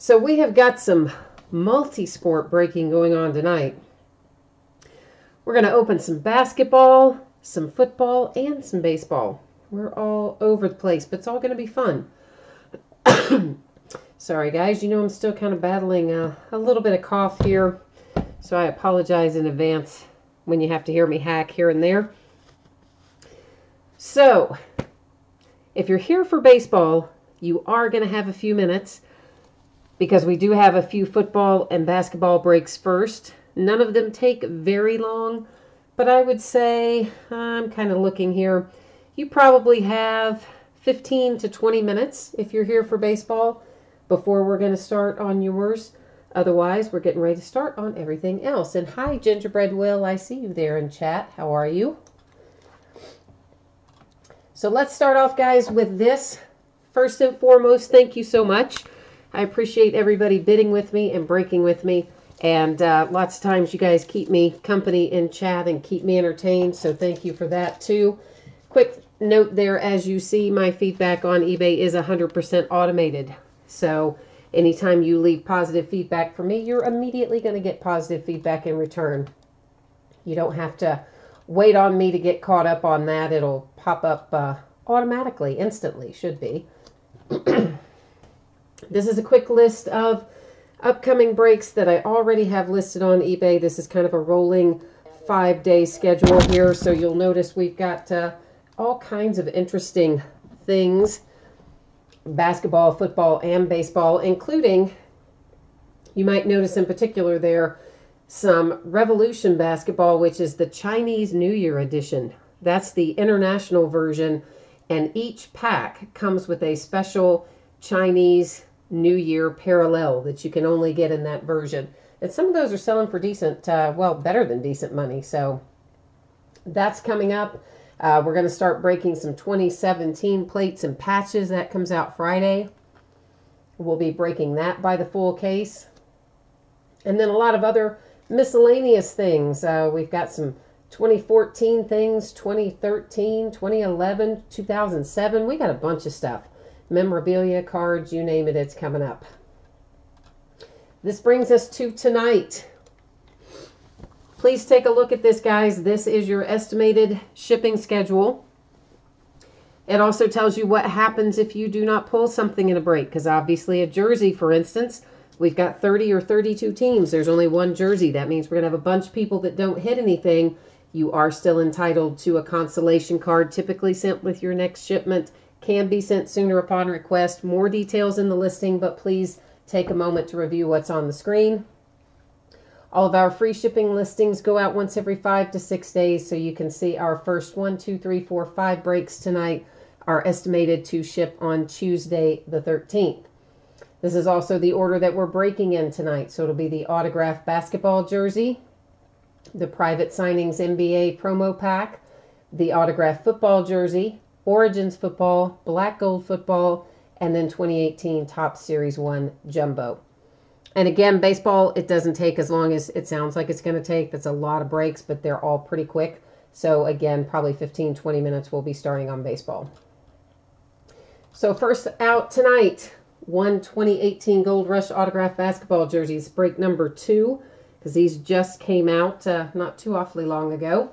So we have got some multi-sport breaking going on tonight. We're going to open some basketball, some football, and some baseball. We're all over the place, but it's all going to be fun. Sorry, guys. You know I'm still kind of battling a little bit of cough here, so I apologize in advance when you have to hear me hack here and there. So, if you're here for baseball, you are going to have a few minutes because we do have a few football and basketball breaks first. None of them take very long, but I would say, I'm kind of looking here, you probably have 15 to 20 minutes if you're here for baseball before we're going to start on yours. Otherwise, we're getting ready to start on everything else. And hi, Gingerbread Will, I see you there in chat. How are you? So let's start off, guys, with this. First and foremost, thank you so much. I appreciate everybody bidding with me and breaking with me. And lots of times you guys keep me company in chat and keep me entertained. So thank you for that, too. Quick note there, as you see, my feedback on eBay is 100% automated. So anytime you leave positive feedback for me, you're immediately going to get positive feedback in return. You don't have to wait on me to get caught up on that. It'll pop up automatically, instantly, should be. This is a quick list of upcoming breaks that I already have listed on eBay. This is kind of a rolling 5-day schedule here. So you'll notice we've got all kinds of interesting things. Basketball, football, and baseball, including, you might notice in particular there, some Revolution basketball, which is the Chinese New Year edition. That's the international version, and each pack comes with a special Chinese New Year parallel that you can only get in that version. And some of those are selling for decent, well, better than decent money. So that's coming up. We're going to start breaking some 2017 plates and patches. That comes out Friday. We'll be breaking that by the full case. And then a lot of other miscellaneous things. We've got some 2014 things, 2013, 2011, 2007. We got a bunch of stuff. Memorabilia, cards, you name it, it's coming up. This brings us to tonight. Please take a look at this, guys. This is your estimated shipping schedule. It also tells you what happens if you do not pull something in a break, because obviously a jersey, for instance, we've got 30 or 32 teams. There's only one jersey. That means we're going to have a bunch of people that don't hit anything. You are still entitled to a consolation card, typically sent with your next shipment. Can be sent sooner upon request. More details in the listing, but please take a moment to review what's on the screen. All of our free shipping listings go out once every 5 to 6 days, so you can see our first 1, 2, 3, 4, 5 breaks tonight are estimated to ship on Tuesday the 13th. This is also the order that we're breaking in tonight, so it'll be the autographed basketball jersey, the private signings NBA promo pack, the autographed football jersey, Origins football, black gold football, and then 2018 Topps Series 1 Jumbo. And again, baseball, it doesn't take as long as it sounds like it's going to take. That's a lot of breaks, but they're all pretty quick. So again, probably 15, 20 minutes we'll be starting on baseball. So first out tonight, 2018 Gold Rush autographed basketball jerseys, break number 2, because these just came out not too awfully long ago.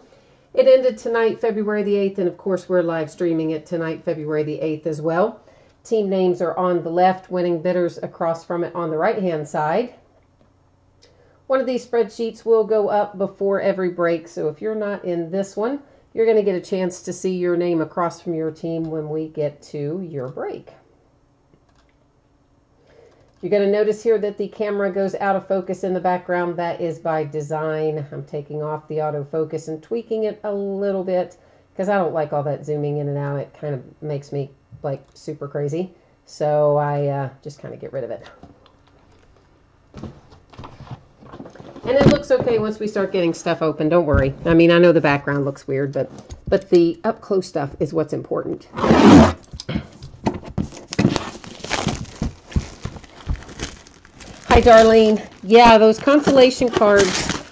It ended tonight, February the 8th, and of course we're live streaming it tonight, February the 8th as well. Team names are on the left, winning bidders across from it on the right-hand side. One of these spreadsheets will go up before every break, so if you're not in this one, you're going to get a chance to see your name across from your team when we get to your break. You're going to notice here that the camera goes out of focus in the background. That is by design. I'm taking off the autofocus and tweaking it a little bit because I don't like all that zooming in and out. It kind of makes me like super crazy. So I just kind of get rid of it. And it looks okay once we start getting stuff open. Don't worry. I mean, I know the background looks weird, but the up close stuff is what's important. Hi, Darlene. Yeah, those consolation cards,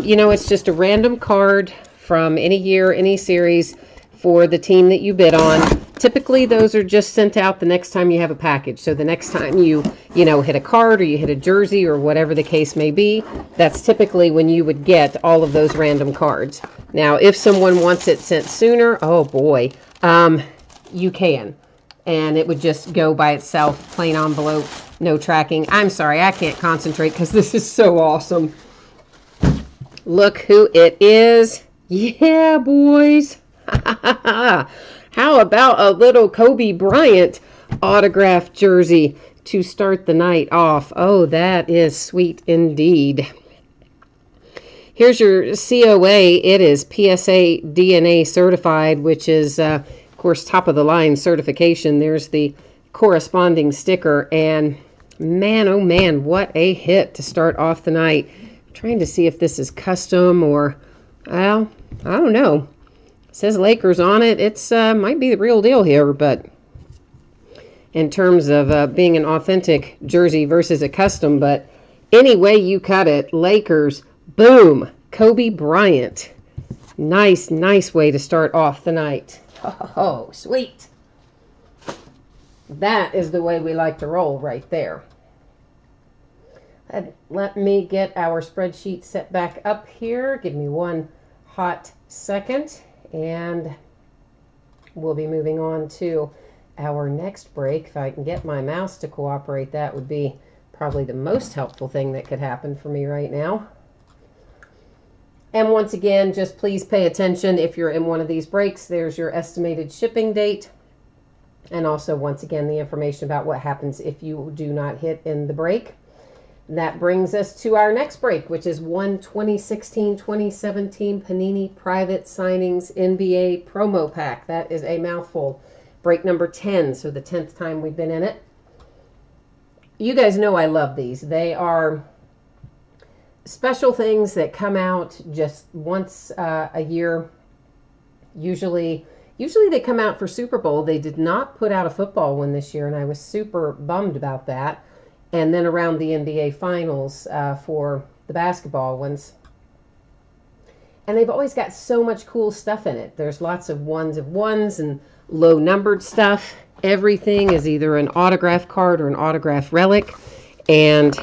you know, it's just a random card from any year, any series for the team that you bid on. Typically, those are just sent out the next time you have a package. So the next time you hit a card or you hit a jersey or whatever the case may be, that's typically when you would get all of those random cards. Now, if someone wants it sent sooner, oh boy, you can. And it would just go by itself, plain envelope, no tracking. I'm sorry, I can't concentrate because this is so awesome. Look who it is. Yeah, boys. How about a little Kobe Bryant autographed jersey to start the night off? Oh, that is sweet indeed. Here's your COA. It is PSA DNA certified, which is, of course, top of the line certification. There's the corresponding sticker. And man, oh man, what a hit to start off the night. I'm trying to see if this is custom or, well, I don't know. It says Lakers on it. It's might be the real deal here, but in terms of being an authentic jersey versus a custom, but any way you cut it, Lakers, boom, Kobe Bryant. Nice, nice way to start off the night. Oh, sweet. That is the way we like to roll right there. Let me get our spreadsheet set back up here. Give me one hot second. And we'll be moving on to our next break. If I can get my mouse to cooperate, that would be probably the most helpful thing that could happen for me right now. And once again, just please pay attention if you're in one of these breaks. There's your estimated shipping date. And also, once again, the information about what happens if you do not hit in the break. That brings us to our next break, which is 2016-2017 Panini Private Signings NBA Promo Pack. That is a mouthful. Break number 10, so the 10th time we've been in it. You guys know I love these. They are special things that come out just once a year. Usually they come out for Super Bowl. They did not put out a football one this year, and I was super bummed about that. And then around the NBA Finals for the basketball ones. And they've always got so much cool stuff in it. There's lots of ones and low-numbered stuff. Everything is either an autograph card or an autograph relic. And,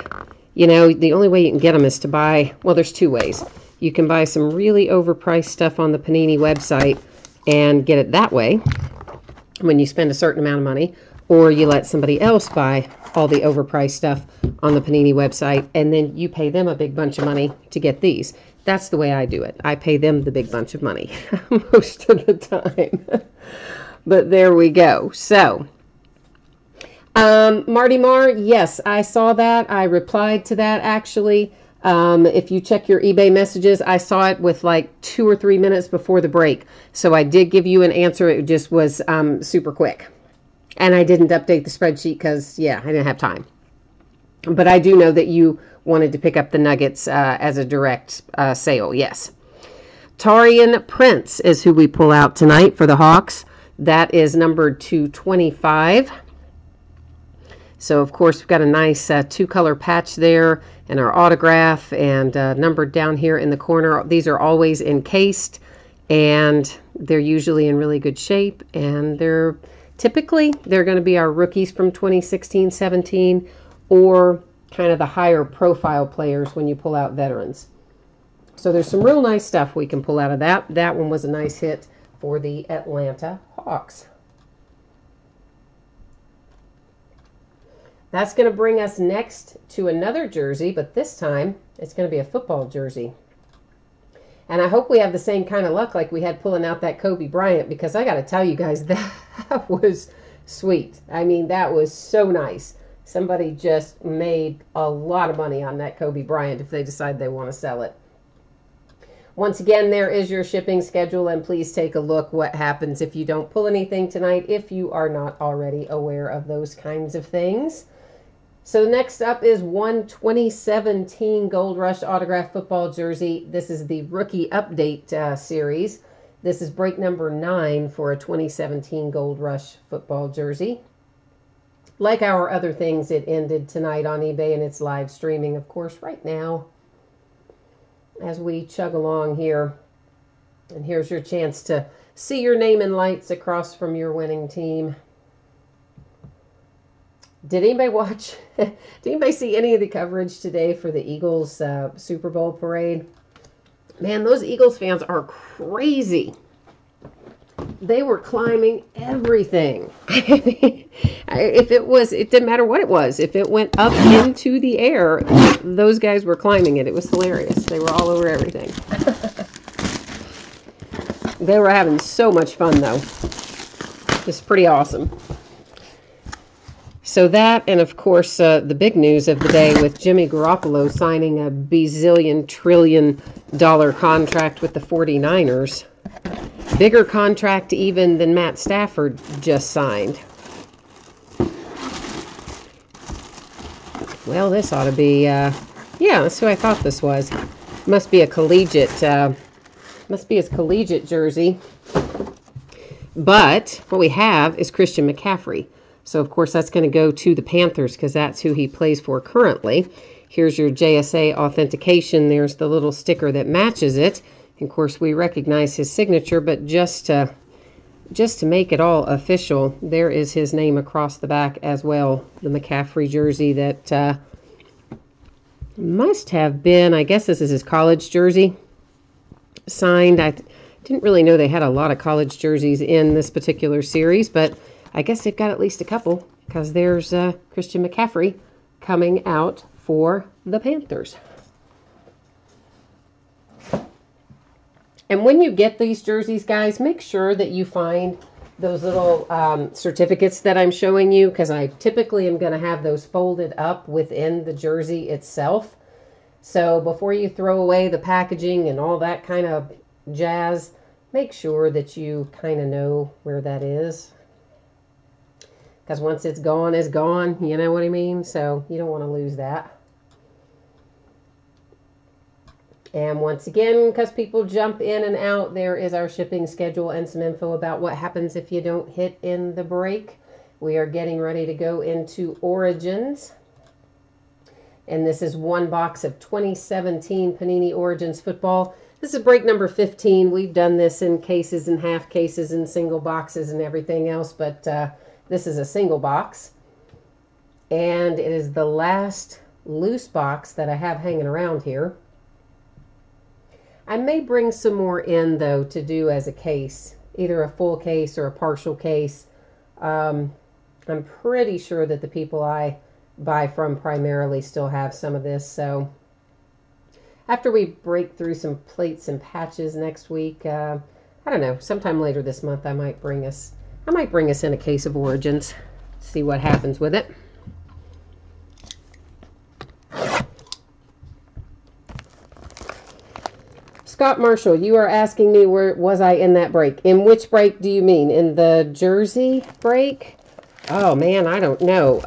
you know, the only way you can get them is to buy, well, there's two ways. You can buy some really overpriced stuff on the Panini website and get it that way when you spend a certain amount of money. Or you let somebody else buy all the overpriced stuff on the Panini website, and then you pay them a big bunch of money to get these. That's the way I do it. I pay them the big bunch of money most of the time. But there we go. So, Marty Marr, yes, I saw that. I replied to that, actually. If you check your eBay messages, I saw it with like 2 or 3 minutes before the break. So I did give you an answer. It just was super quick. And I didn't update the spreadsheet because, yeah, I didn't have time. But I do know that you wanted to pick up the Nuggets as a direct sale, yes. Taurean Prince is who we pull out tonight for the Hawks. That is numbered 225. So, of course, we've got a nice two-color patch there and our autograph and numbered down here in the corner. These are always encased, and they're usually in really good shape, and they're going to be our rookies from 2016-17 or kind of the higher profile players when you pull out veterans. So there's some real nice stuff we can pull out of that. That one was a nice hit for the Atlanta Hawks. That's going to bring us next to another jersey, but this time it's going to be a football jersey. And I hope we have the same kind of luck like we had pulling out that Kobe Bryant, because I got to tell you guys, that was sweet. I mean, that was so nice. Somebody just made a lot of money on that Kobe Bryant if they decide they want to sell it. Once again, there is your shipping schedule, and please take a look what happens if you don't pull anything tonight, if you are not already aware of those kinds of things. So next up is 2017 Gold Rush Autograph Football Jersey. This is the Rookie Update series. This is break number 9 for a 2017 Gold Rush Football Jersey. Like our other things, it ended tonight on eBay, and it's live streaming, of course, right now as we chug along here. And here's your chance to see your name in lights across from your winning team. Did anybody watch? Did anybody see any of the coverage today for the Eagles Super Bowl parade? Man, those Eagles fans are crazy. They were climbing everything. It didn't matter what it was. If it went up into the air, those guys were climbing it. It was hilarious. They were all over everything. They were having so much fun, though. It's pretty awesome. So that, and of course, the big news of the day with Jimmy Garoppolo signing a bazillion trillion dollar contract with the 49ers. Bigger contract even than Matt Stafford just signed. Well, this ought to be, yeah, that's who I thought this was. Must be a collegiate, must be his collegiate jersey. But what we have is Christian McCaffrey. So, of course, that's going to go to the Panthers because that's who he plays for currently. Here's your JSA authentication. There's the little sticker that matches it. Of course, we recognize his signature, but just to make it all official, there is his name across the back as well. The McCaffrey jersey that must have been, I guess this is his college jersey, signed. I didn't really know they had a lot of college jerseys in this particular series, but I guess they've got at least a couple because there's Christian McCaffrey coming out for the Panthers. And when you get these jerseys, guys, make sure that you find those little certificates that I'm showing you because I typically am going to have those folded up within the jersey itself. So before you throw away the packaging and all that kind of jazz, make sure that you kind of know where that is. Because once it's gone, you know what I mean? So you don't want to lose that. And once again, because people jump in and out, there is our shipping schedule and some info about what happens if you don't hit in the break. We are getting ready to go into Origins. And this is one box of 2017 Panini Origins football. This is break number 15. We've done this in cases and half cases and single boxes and everything else, but this is a single box. And it is the last loose box that I have hanging around here. I may bring some more in, though, to do as a case, either a full case or a partial case. I'm pretty sure that the people I buy from primarily still have some of this. So after we break through some plates and patches next week, I don't know, sometime later this month, I might bring us in a case of Origins, see what happens with it. Scott Marshall, you are asking me where was I in that break. In which break do you mean? In the jersey break? Oh, man, I don't know.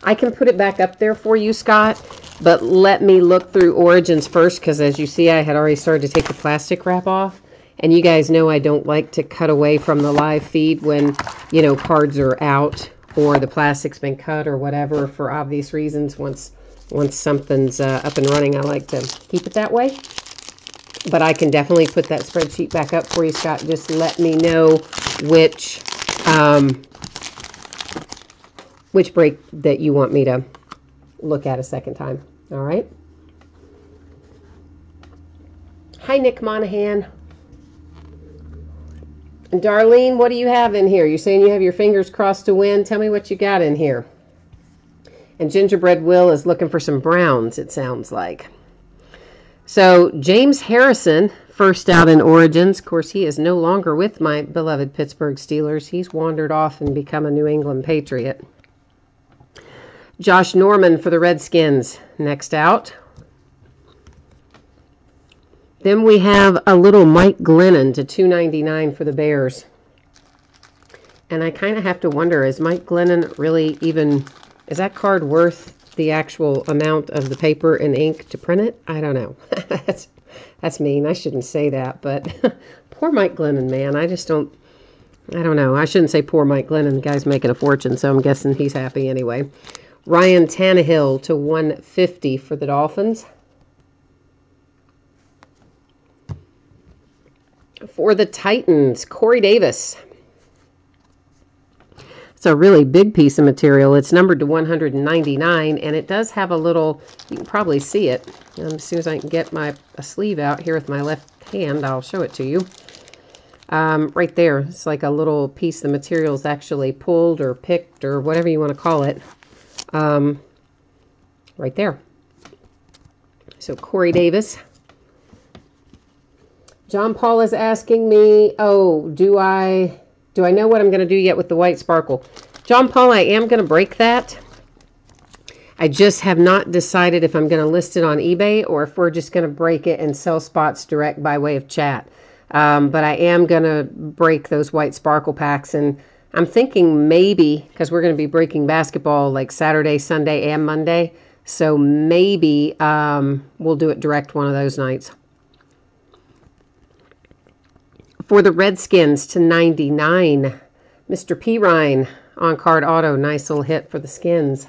I can put it back up there for you, Scott, but let me look through Origins first, because as you see, I had already started to take the plastic wrap off. And you guys know I don't like to cut away from the live feed when, you know, cards are out or the plastic's been cut or whatever for obvious reasons. Once something's up and running, I like to keep it that way. But I can definitely put that spreadsheet back up for you, Scott. Just let me know which break that you want me to look at a second time. All right? Hi, Nick Monahan. Darlene, what do you have in here? You're saying you have your fingers crossed to win. Tell me what you got in here. And Gingerbread Will is looking for some Browns, it sounds like. So, James Harrison, first out in Origins. Of course, he is no longer with my beloved Pittsburgh Steelers. He's wandered off and become a New England Patriot. Josh Norman for the Redskins, next out. Then we have a little Mike Glennon to $2.99 for the Bears. And I kind of have to wonder, is Mike Glennon really even... Is that card worth the actual amount of the paper and ink to print it? I don't know. That's mean. I shouldn't say that, but poor Mike Glennon, man. I don't know. I shouldn't say poor Mike Glennon. The guy's making a fortune, so I'm guessing he's happy anyway. Ryan Tannehill to $150 for the Dolphins. For the Titans, Corey Davis. It's a really big piece of material. It's numbered to 199, and it does have a little, you can probably see it. As soon as I can get a sleeve out here with my left hand, I'll show it to you. Right there, it's like a little piece of material is actually pulled or picked or whatever you want to call it. Right there. So Corey Davis. John Paul is asking me, oh, do I know what I'm going to do yet with the white sparkle? John Paul, I am going to break that. I just have not decided if I'm going to list it on eBay or if we're just going to break it and sell spots direct by way of chat. But I am going to break those white sparkle packs, and I'm thinking maybe, because we're going to be breaking basketball like Saturday, Sunday, and Monday, so maybe we'll do it direct one of those nights. For the Redskins to 99, Mr. Perine on card auto. Nice little hit for the Skins.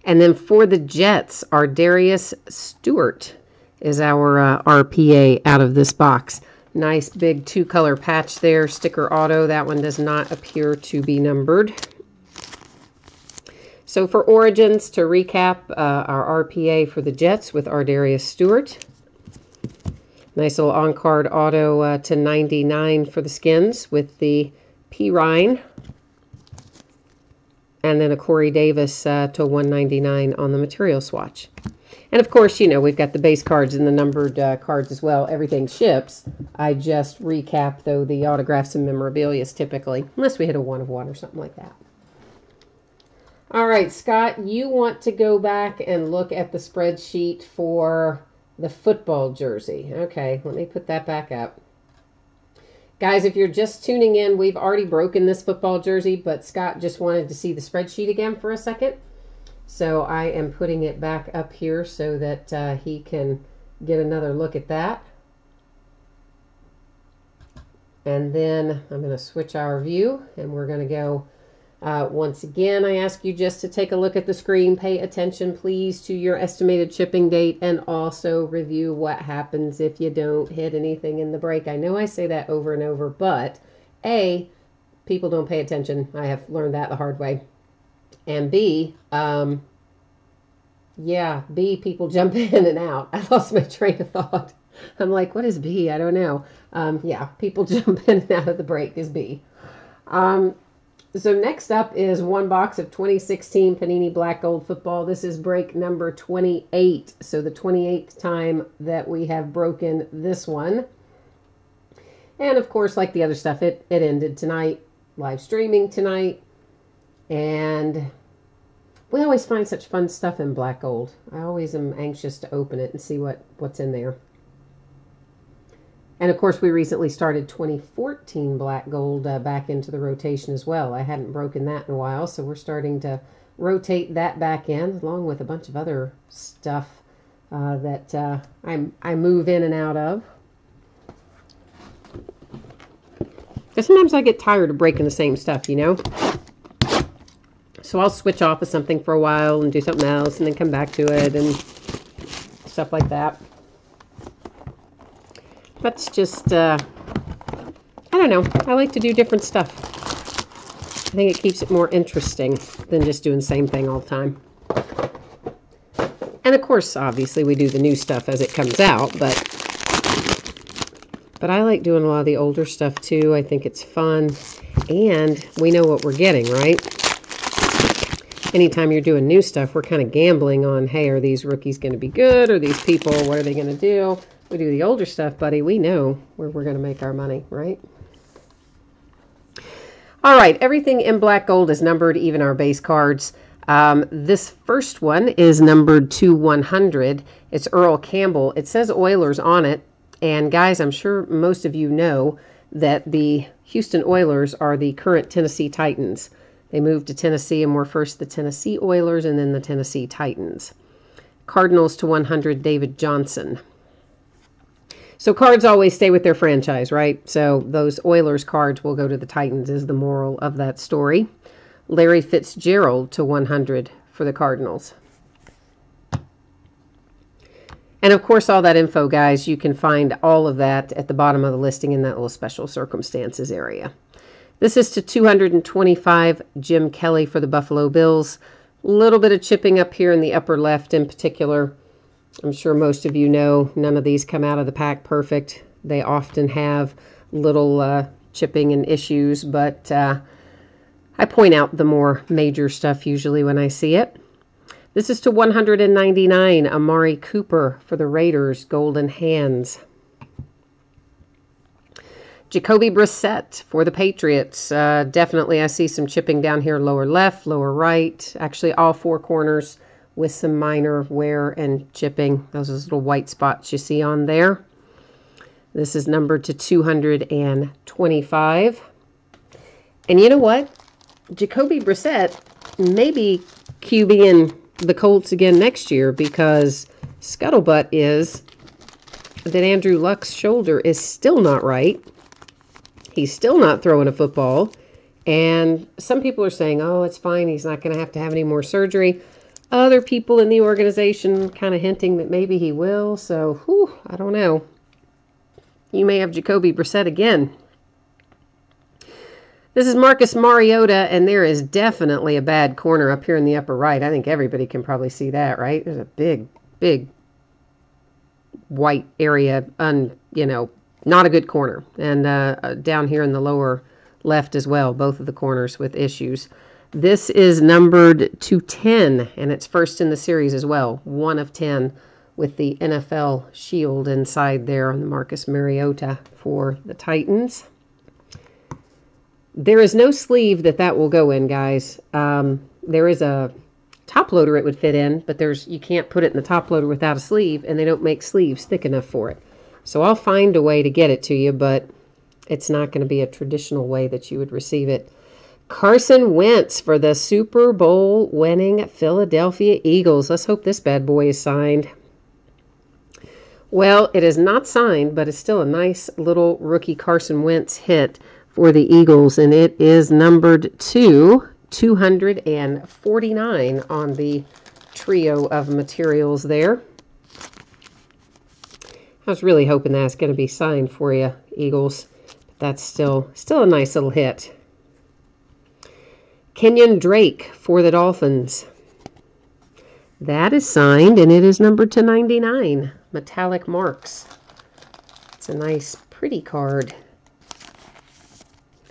And then for the Jets, our Darius Stewart is our RPA out of this box. Nice big 2-color patch there, sticker auto. That one does not appear to be numbered. So for Origins, to recap, our RPA for the Jets with our Darius Stewart. Nice little on-card auto to 99 for the Skins with the Perine. And then a Corey Davis to 199 on the material swatch. And of course, you know, we've got the base cards and the numbered cards as well. Everything ships. I just recap, though, the autographs and memorabilia typically, unless we hit a 1 of 1 or something like that. All right, Scott, you want to go back and look at the spreadsheet for the football jersey. Okay, let me put that back up. Guys, if you're just tuning in, we've already broken this football jersey, but Scott just wanted to see the spreadsheet again for a second. So I am putting it back up here so that he can get another look at that. And then I'm going to switch our view, and we're going to go once again. I ask you just to take a look at the screen. Pay attention, please, to your estimated shipping date, and also review what happens if you don't hit anything in the break. I know I say that over and over, but A, people don't pay attention. I have learned that the hard way. And B, people jump in and out. I lost my train of thought. I'm like, what is B? I don't know. People jump in and out of the break is B. So next up is one box of 2016 Panini Black Gold Football. This is break number 28. So the 28th time that we have broken this one. And of course, like the other stuff, it ended tonight. Live streaming tonight. And we always find such fun stuff in Black Gold. I always am anxious to open it and see what's in there. And of course, we recently started 2014 Black Gold back into the rotation as well. I hadn't broken that in a while, so we're starting to rotate that back in, along with a bunch of other stuff that I move in and out of. But sometimes I get tired of breaking the same stuff, you know? So I'll switch off of something for a while and do something else and then come back to it and stuff like that. That's just, I don't know. I like to do different stuff. I think it keeps it more interesting than just doing the same thing all the time. And of course, obviously, we do the new stuff as it comes out, but I like doing a lot of the older stuff too. I think it's fun, and we know what we're getting, right? Anytime you're doing new stuff, we're kind of gambling on, hey, are these rookies going to be good? Are these people, what are they going to do? We do the older stuff, buddy. We know where we're going to make our money, right? All right, everything in Black Gold is numbered, even our base cards. This first one is numbered to 100. It's Earl Campbell. It says Oilers on it. And guys, I'm sure most of you know that the Houston Oilers are the current Tennessee Titans. They moved to Tennessee and were first the Tennessee Oilers and then the Tennessee Titans. Cardinals to 100, David Johnson. So cards always stay with their franchise, right? So those Oilers cards will go to the Titans is the moral of that story. Larry Fitzgerald to 100 for the Cardinals. And of course, all that info, guys, you can find all of that at the bottom of the listing in that little special circumstances area. This is to 225 Jim Kelly for the Buffalo Bills. A little bit of chipping up here in the upper left in particular. I'm sure most of you know none of these come out of the pack perfect. They often have little chipping and issues, but I point out the more major stuff usually when I see it. This is to 199 Amari Cooper for the Raiders, Golden Hands. Jacoby Brissett for the Patriots. Definitely I see some chipping down here, lower left, lower right. Actually, all four corners with some minor wear and chipping. Those are little white spots you see on there. This is numbered to 225. And you know what? Jacoby Brissett may be QBing the Colts again next year, because scuttlebutt is that Andrew Luck's shoulder is still not right. He's still not throwing a football. And some people are saying, oh, it's fine, he's not going to have any more surgery. Other people in the organization kind of hinting that maybe he will. So, I don't know. You may have Jacoby Brissett again. This is Marcus Mariota, and there is definitely a bad corner up here in the upper right. I think everybody can probably see that, right? There's a big, big white area, not a good corner. And down here in the lower left as well, both of the corners with issues. This is numbered to 10, and it's first in the series as well. 1 of 10 with the NFL shield inside there on the Marcus Mariota for the Titans. There is no sleeve that will go in, guys. There is a top loader it would fit in, but you can't put it in the top loader without a sleeve, and they don't make sleeves thick enough for it. So I'll find a way to get it to you, but it's not going to be a traditional way that you would receive it. Carson Wentz for the Super Bowl winning Philadelphia Eagles. Let's hope this bad boy is signed. Well, it is not signed, but it's still a nice little rookie Carson Wentz hit for the Eagles, and it is numbered to 249 on the trio of materials there. I was really hoping that's going to be signed for you, Eagles. But that's still a nice little hit. Kenyon Drake for the Dolphins. That is signed, and it is numbered to 99. Metallic marks. It's a nice, pretty card.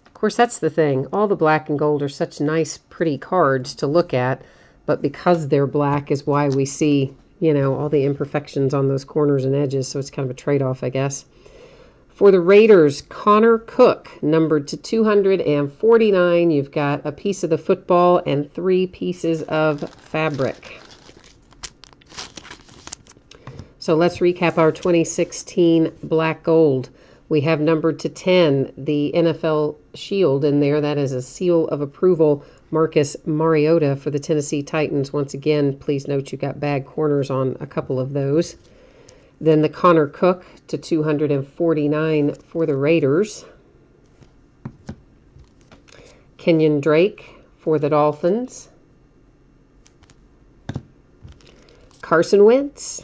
Of course, that's the thing. All the black and gold are such nice, pretty cards to look at, but because they're black is why we see, all the imperfections on those corners and edges, so it's kind of a trade-off, I guess. For the Raiders, Connor Cook, numbered to 249. You've got a piece of the football and 3 pieces of fabric. So let's recap our 2016 black gold. We have numbered to 10, the NFL shield in there. That is a seal of approval. Marcus Mariota for the Tennessee Titans. Once again, please note you got bad corners on a couple of those. Then the Connor Cook to 249 for the Raiders. Kenyon Drake for the Dolphins. Carson Wentz,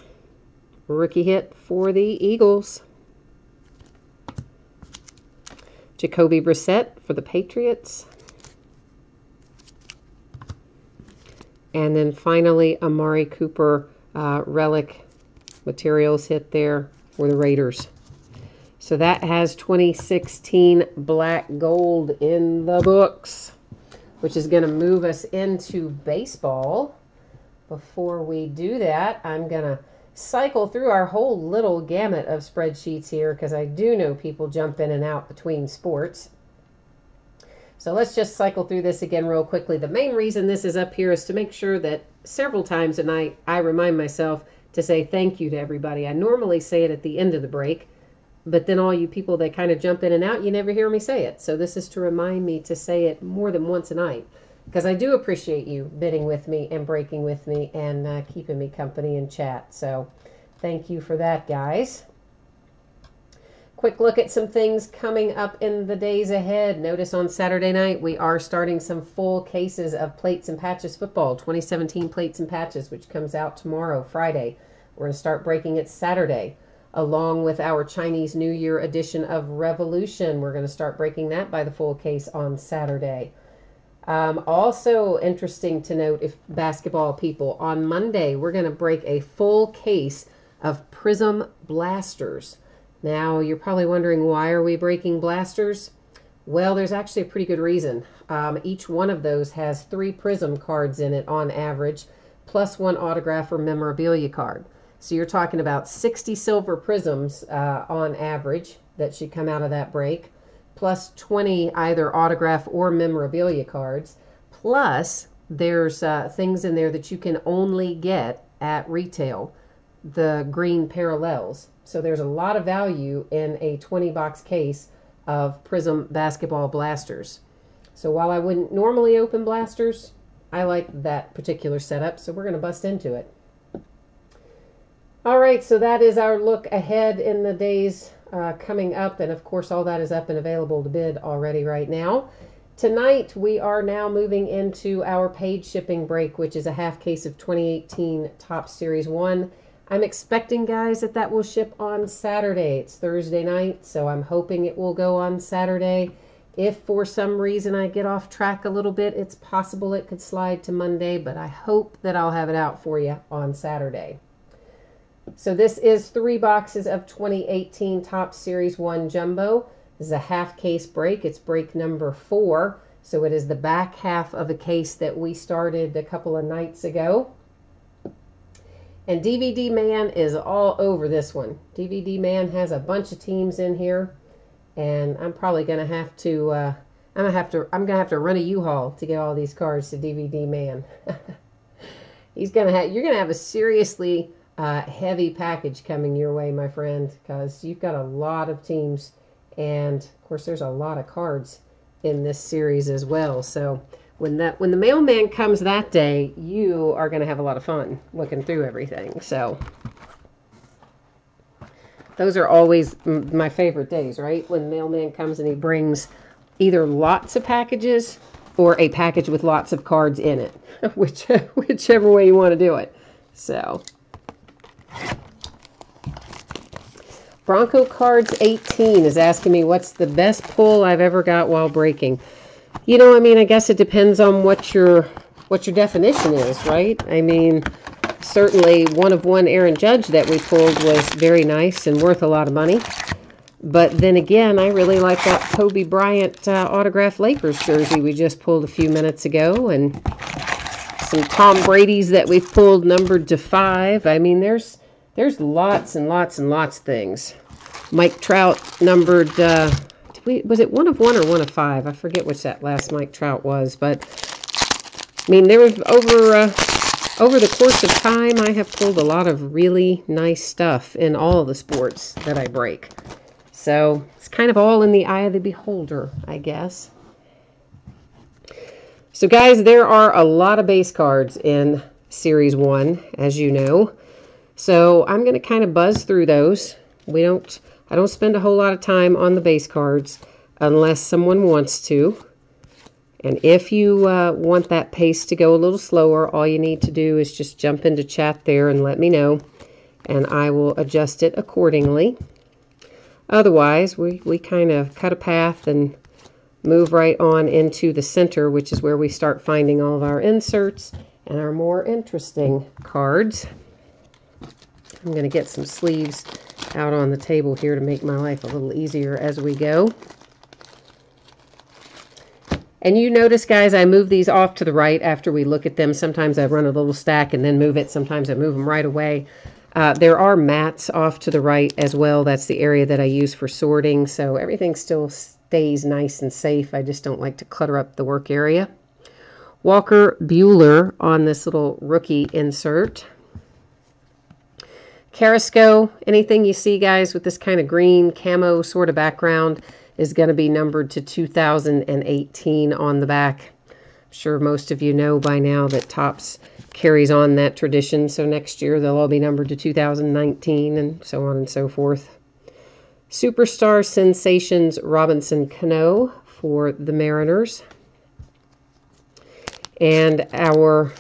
rookie hit for the Eagles. Jacoby Brissett for the Patriots. And then finally, Amari Cooper relic materials hit there for the Raiders. So that has 2016 black gold in the books, which is going to move us into baseball. Before we do that, I'm going to cycle through our whole little gamut of spreadsheets here, because I do know people jump in and out between sports. So let's just cycle through this again real quickly. The main reason this is up here is to make sure that several times a night I remind myself to say thank you to everybody. I normally say it at the end of the break, but then all you people that kind of jump in and out, you never hear me say it. So this is to remind me to say it more than once a night, because I do appreciate you bidding with me and breaking with me and keeping me company in chat. So thank you for that, guys. Quick look at some things coming up in the days ahead. Notice on Saturday night we are starting some full cases of Plates and Patches football, 2017 Plates and Patches, which comes out tomorrow, Friday. We're going to start breaking it Saturday, along with our Chinese New Year edition of Revolution. We're going to start breaking that by the full case on Saturday. Also interesting to note, if basketball people, on Monday we're going to break a full case of Prism Blasters. Now you're probably wondering, why are we breaking blasters? Well, there's actually a pretty good reason. Each one of those has 3 Prism cards in it on average, plus 1 autograph or memorabilia card. So you're talking about 60 silver Prisms on average that should come out of that break, plus 20 either autograph or memorabilia cards. Plus, there's things in there that you can only get at retail, the green parallels. So there's a lot of value in a 20-box case of Prism Basketball Blasters. So while I wouldn't normally open blasters, I like that particular setup, so we're going to bust into it. All right, so that is our look ahead in the days coming up, and of course all that is up and available to bid already right now. Tonight we are now moving into our paid shipping break, which is a half case of 2018 Topps Series 1. I'm expecting, guys, that will ship on Saturday. It's Thursday night, so I'm hoping it will go on Saturday. If for some reason I get off track a little bit, it's possible it could slide to Monday, but I hope that I'll have it out for you on Saturday. So this is 3 boxes of 2018 Topps Series 1 Jumbo. This is a half case break. It's break number 4. So it is the back half of a case that we started a couple of nights ago. And DVD Man is all over this one. DVD Man has a bunch of teams in here, and I'm probably going to have to I'm going to have to run a U-Haul to get all these cards to DVD Man. You're going to have a seriously heavy package coming your way, my friend, because you've got a lot of teams, and of course there's a lot of cards in this series as well. So when the mailman comes that day, you are going to have a lot of fun looking through everything. So those are always my favorite days, right? When the mailman comes and he brings either lots of packages or a package with lots of cards in it, whichever way you want to do it. So Bronco Cards 18 is asking me what's the best pull I've ever got while breaking. You know, I mean, I guess it depends on what your definition is, right? I mean, certainly 1 of 1 Aaron Judge that we pulled was very nice and worth a lot of money. But then again, I really like that Kobe Bryant autographed Lakers jersey we just pulled a few minutes ago, and some Tom Brady's that we've pulled numbered to 5. I mean, there's lots and lots and lots of things. Mike Trout numbered, was it 1 of 1 or 1 of 5? I forget which that last Mike Trout was, but I mean, there was over the course of time, I have pulled a lot of really nice stuff in all the sports that I break. So it's kind of all in the eye of the beholder, I guess. So guys, there are a lot of base cards in Series 1, as you know. So I'm going to kind of buzz through those. I don't spend a whole lot of time on the base cards unless someone wants to. And if you want that pace to go a little slower, all you need to do is just jump into chat there and let me know, and I will adjust it accordingly. Otherwise, we kind of cut a path and move right on into the center, which is where we start finding all of our inserts and our more interesting cards. I'm going to get some sleeves out on the table here to make my life a little easier as we go. And you notice, guys, I move these off to the right after we look at them. Sometimes I run a little stack and then move it. Sometimes I move them right away. There are mats off to the right as well. That's the area that I use for sorting. So everything still stays nice and safe. I just don't like to clutter up the work area. Walker Buehler on this little rookie insert. Carrasco, anything you see, guys, with this kind of green camo sort of background is going to be numbered to 2018 on the back. I'm sure most of you know by now that Topps carries on that tradition, so next year they'll all be numbered to 2019 and so on and so forth. Superstar Sensations Robinson Cano for the Mariners. And our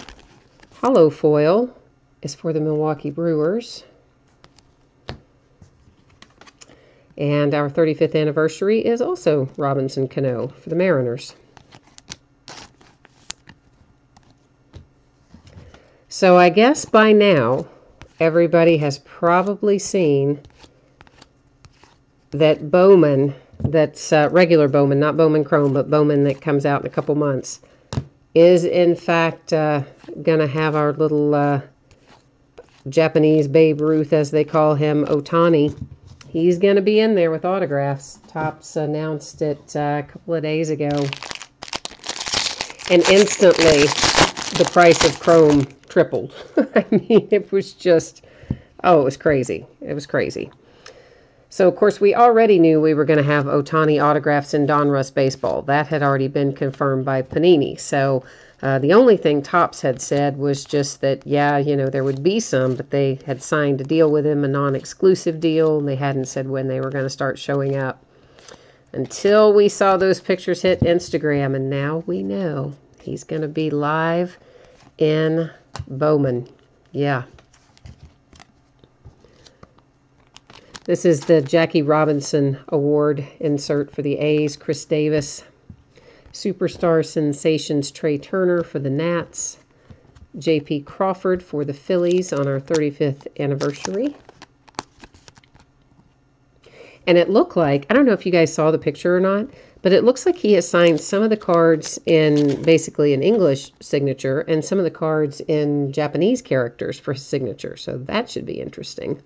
hollow foil is for the Milwaukee Brewers. And our 35th anniversary is also Robinson Cano for the Mariners. So I guess by now, everybody has probably seen that Bowman, that's regular Bowman, not Bowman Chrome, but Bowman that comes out in a couple months, is in fact going to have our little Japanese Babe Ruth, as they call him, Ohtani. He's going to be in there with autographs. Topps announced it a couple of days ago. And instantly, the price of Chrome tripled. I mean, it was just, oh, it was crazy. It was crazy. So, of course, we already knew we were going to have Ohtani autographs in Donruss Baseball. That had already been confirmed by Panini. So, the only thing Topps had said was just that, yeah, you know, there would be some, but they had signed a deal with him, a non-exclusive deal, and they hadn't said when they were going to start showing up. Until we saw those pictures hit Instagram, and now we know he's going to be live in Bowman. Yeah. This is the Jackie Robinson Award insert for the A's, Chris Davis. Superstar Sensations, Trey Turner for the Nats. J.P. Crawford for the Phillies on our 35th anniversary. And it looked like, I don't know if you guys saw the picture or not, but it looks like he has signed some of the cards in basically an English signature and some of the cards in Japanese characters for his signature. So that should be interesting.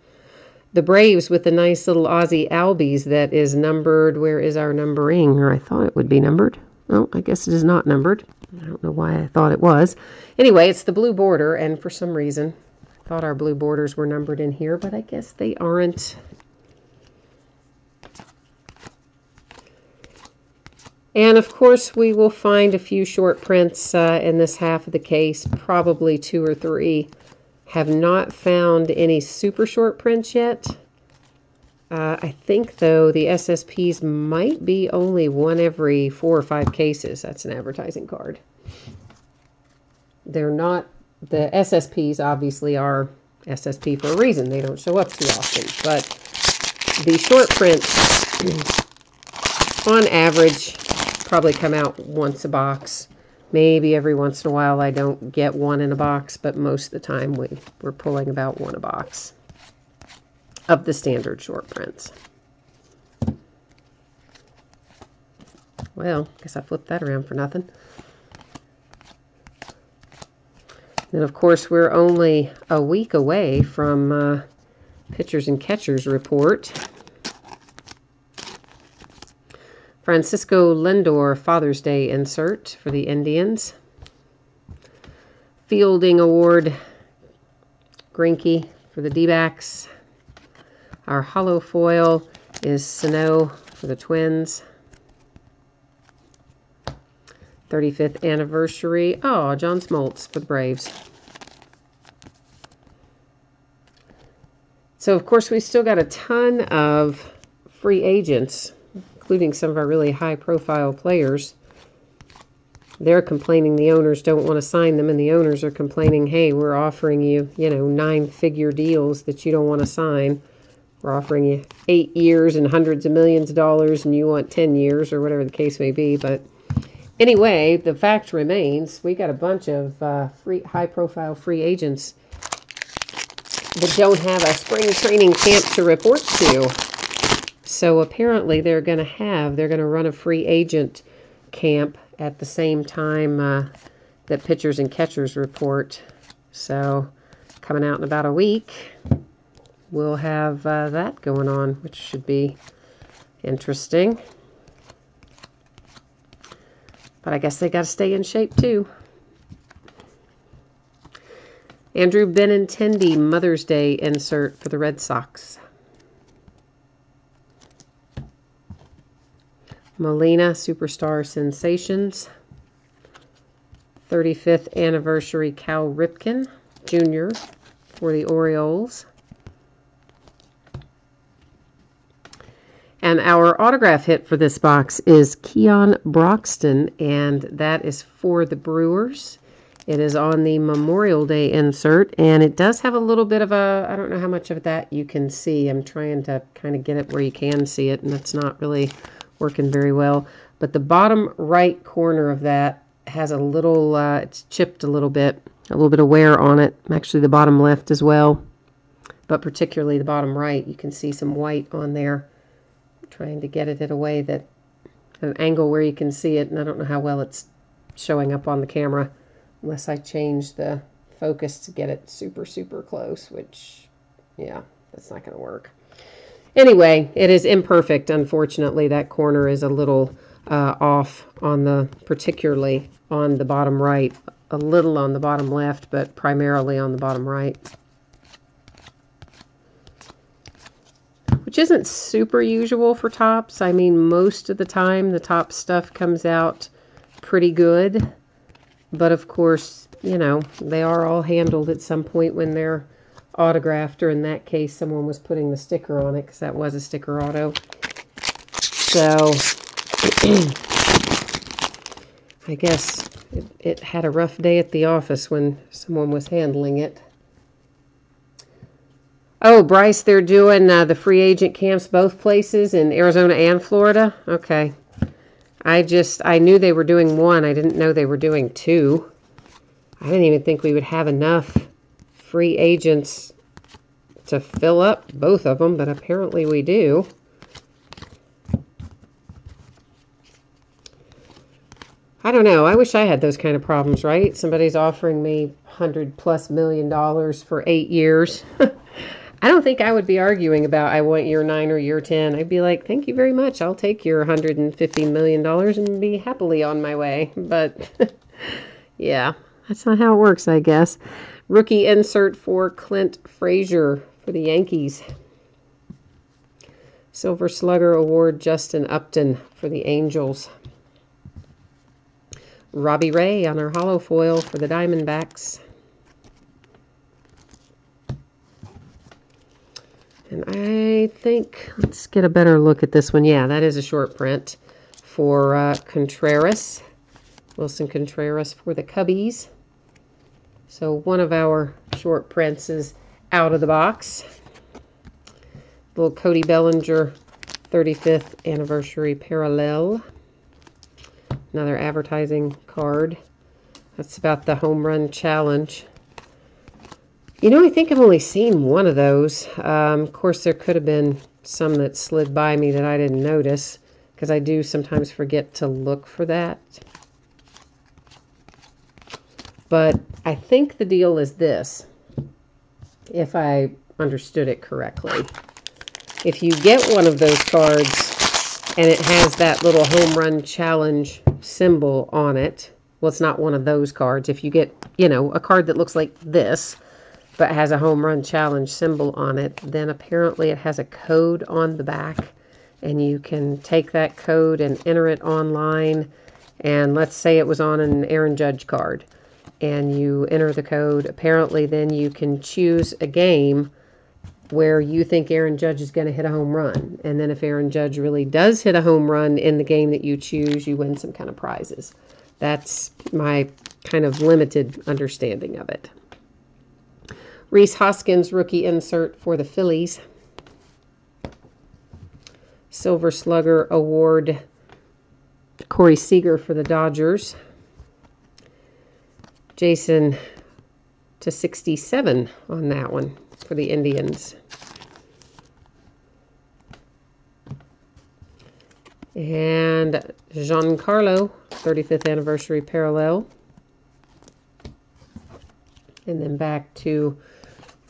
The Braves with the nice little Ozzie Albies that is numbered. Where is our numbering? Or I thought it would be numbered. Oh, I guess it is not numbered. I don't know why I thought it was. Anyway, it's the blue border, and for some reason, I thought our blue borders were numbered in here, but I guess they aren't. And, of course, we will find a few short prints in this half of the case, probably 2 or 3. Have not found any super short prints yet. I think, though, the SSPs might be only one every 4 or 5 cases. That's an advertising card. They're not, the SSPs obviously are SSP for a reason. They don't show up too often. But the short prints, on average, probably come out once a box. Maybe every once in a while I don't get one in a box, but most of the time we're pulling about one a box of the standard short prints. Well, I guess I flipped that around for nothing. And of course, we're only a week away from Pitchers and Catchers report. Francisco Lindor Father's Day insert for the Indians. Fielding Award, Greinke for the D-backs. Our hollow foil is Sano for the Twins. 35th anniversary. Oh, John Smoltz for the Braves. So, of course, we still got a ton of free agents, including some of our really high-profile players. They're complaining the owners don't want to sign them, and the owners are complaining, hey, we're offering you, 9-figure deals that you don't want to sign. We're offering you 8 years and hundreds of millions of dollars, and you want 10 years, or whatever the case may be. But anyway, the fact remains, we got a bunch of high-profile free agents that don't have a spring training camp to report to. So apparently they're going to run a free agent camp at the same time that Pitchers and Catchers report. So coming out in about a week, we'll have that going on, which should be interesting. But I guess they got to stay in shape too. Andrew Benintendi Mother's Day insert for the Red Sox. Molina Superstar Sensations. 35th anniversary Cal Ripken Jr. for the Orioles. And our autograph hit for this box is Keon Broxton, and that is for the Brewers. It is on the Memorial Day insert, and it does have a little bit of a, I don't know how much of that you can see. I'm trying to kind of get it where you can see it, and it's not really working very well. But the bottom right corner of that has a little, it's chipped a little bit of wear on it. Actually, the bottom left as well, but particularly the bottom right, you can see some white on there. I'm trying to get it in a way that, an angle where you can see it, and I don't know how well it's showing up on the camera, unless I change the focus to get it super, super close, which, yeah, that's not going to work. Anyway, it is imperfect, unfortunately. That corner is a little off on the, particularly on the bottom right, a little on the bottom left, but primarily on the bottom right. Which isn't super usual for tops. I mean, most of the time the top stuff comes out pretty good. But of course, you know, they are all handled at some point when they're autographed, or in that case, someone was putting the sticker on it, because that was a sticker auto. So, I guess it had a rough day at the office when someone was handling it. Oh, Bryce, they're doing the free agent camps both places, in Arizona and Florida? Okay. I knew they were doing one. I didn't know they were doing two. I didn't even think we would have enough free agents to fill up both of them, but apparently we do. I don't know. I wish I had those kind of problems, right? Somebody's offering me $100+ million for 8 years. I don't think I would be arguing about I want year 9 or year 10. I'd be like, thank you very much. I'll take your $150 million and be happily on my way. But yeah, that's not how it works, I guess. Rookie insert for Clint Frazier for the Yankees. Silver Slugger Award, Justin Upton for the Angels. Robbie Ray on our hollow foil for the Diamondbacks. And I think, let's get a better look at this one. Yeah, that is a short print for Contreras. Wilson Contreras for the Cubbies. So one of our short prints is out of the box. Little Cody Bellinger 35th anniversary parallel. Another advertising card. That's about the home run challenge. You know, I think I've only seen one of those. Of course, there could have been some that slid by me that I didn't notice, because I do sometimes forget to look for that. But I think the deal is this, if I understood it correctly. If you get one of those cards and it has that little home run challenge symbol on it, well, it's not one of those cards. If you get, you know, a card that looks like this, but has a home run challenge symbol on it, then apparently it has a code on the back, and you can take that code and enter it online. And let's say it was on an Aaron Judge card, and you enter the code. Apparently then you can choose a game where you think Aaron Judge is going to hit a home run, and then if Aaron Judge really does hit a home run in the game that you choose, you win some kind of prizes. That's my kind of limited understanding of it. Rhys Hoskins rookie insert for the Phillies. Silver Slugger Award, Corey Seager for the Dodgers. Jason to 67 on that one for the Indians. And Giancarlo 35th anniversary parallel. And then back to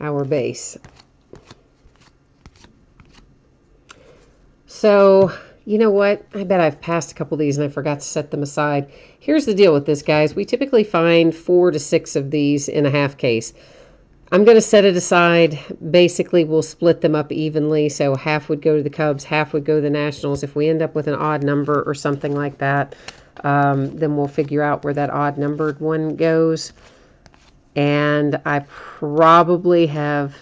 our base. So, you know what? I bet I've passed a couple of these and I forgot to set them aside. Here's the deal with this, guys. We typically find 4 to 6 of these in a half case. I'm going to set it aside. Basically, we'll split them up evenly. So half would go to the Cubs, half would go to the Nationals. If we end up with an odd number or something like that, then we'll figure out where that odd numbered one goes. And I probably have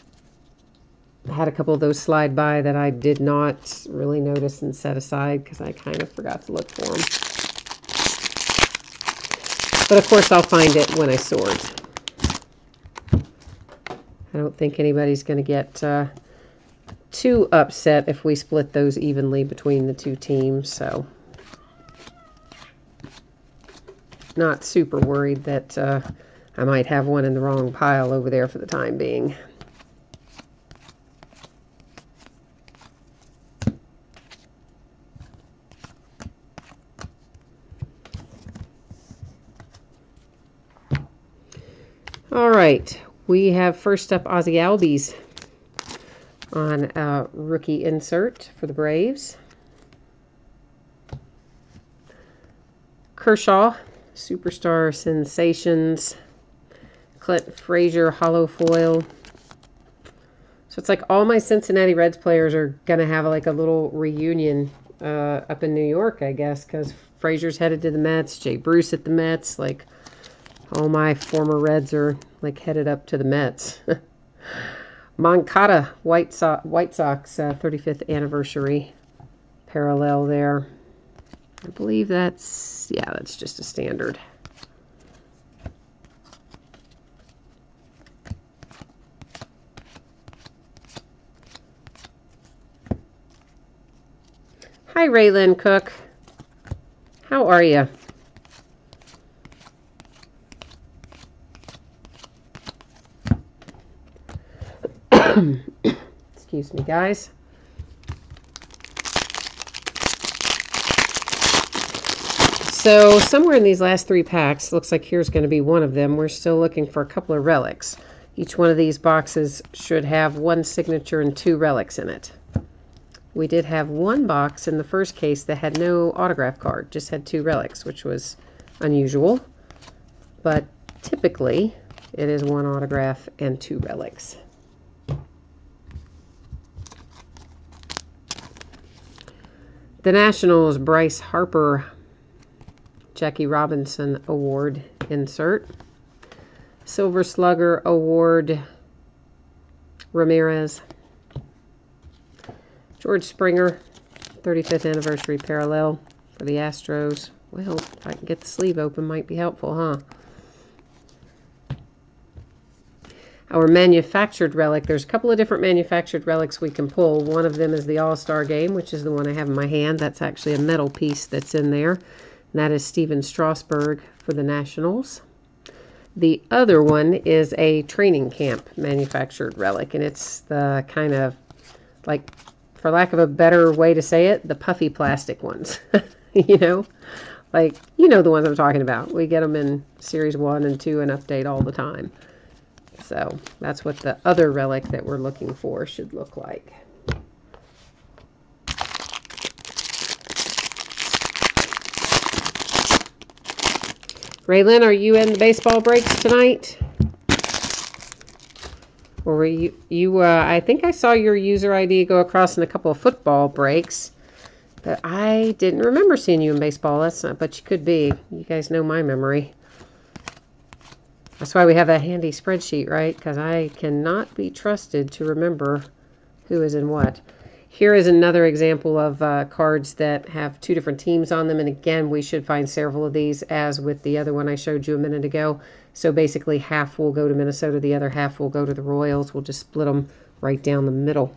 had a couple of those slide by that I did not really notice and set aside because I kind of forgot to look for them. But of course, I'll find it when I sort. I don't think anybody's going to get too upset if we split those evenly between the two teams, so not super worried that I might have one in the wrong pile over there for the time being. All right, we have first up Ozzie Albies on a rookie insert for the Braves. Kershaw, Superstar Sensations, Clint Frazier hollow foil. So it's like all my Cincinnati Reds players are going to have like a little reunion up in New York, I guess, because Frazier's headed to the Mets, Jay Bruce at the Mets. Like all my former Reds are like headed up to the Mets. Moncada, White Sox 35th anniversary parallel there. I believe that's just a standard. Hi, Raylan Cook. How are you? Excuse me, guys. So somewhere in these last 3 packs, looks like here's going to be one of them. We're still looking for a couple of relics. Each one of these boxes should have 1 signature and 2 relics in it. We did have 1 box in the first case that had no autograph card, just had 2 relics, which was unusual. But typically, it is 1 autograph and 2 relics. The Nationals, Bryce Harper, Jackie Robinson Award insert. Silver Slugger Award, Ramirez. George Springer, 35th anniversary parallel for the Astros. Well, if I can get the sleeve open, might be helpful, huh? Our manufactured relic, there's a couple of different manufactured relics we can pull. One of them is the All-Star Game, which is the one I have in my hand. That's actually a metal piece that's in there. And that is Steven Strasburg for the Nationals. The other one is a training camp manufactured relic, and it's the kind of, like, for lack of a better way to say it, the puffy plastic ones. You know? Like, you know the ones I'm talking about. We get them in Series 1 and 2 and Update all the time. So that's what the other relic that we're looking for should look like. Raylan, are you in the baseball breaks tonight? Or were you I think I saw your user ID go across in a couple of football breaks, but I didn't remember seeing you in baseball. That's not, but you could be. You guys know my memory. That's why we have that handy spreadsheet, right? Because I cannot be trusted to remember who is in what. Here is another example of cards that have 2 different teams on them. And again, we should find several of these, as with the other one I showed you a minute ago. So basically, half will go to Minnesota, the other half will go to the Royals. We'll just split them right down the middle.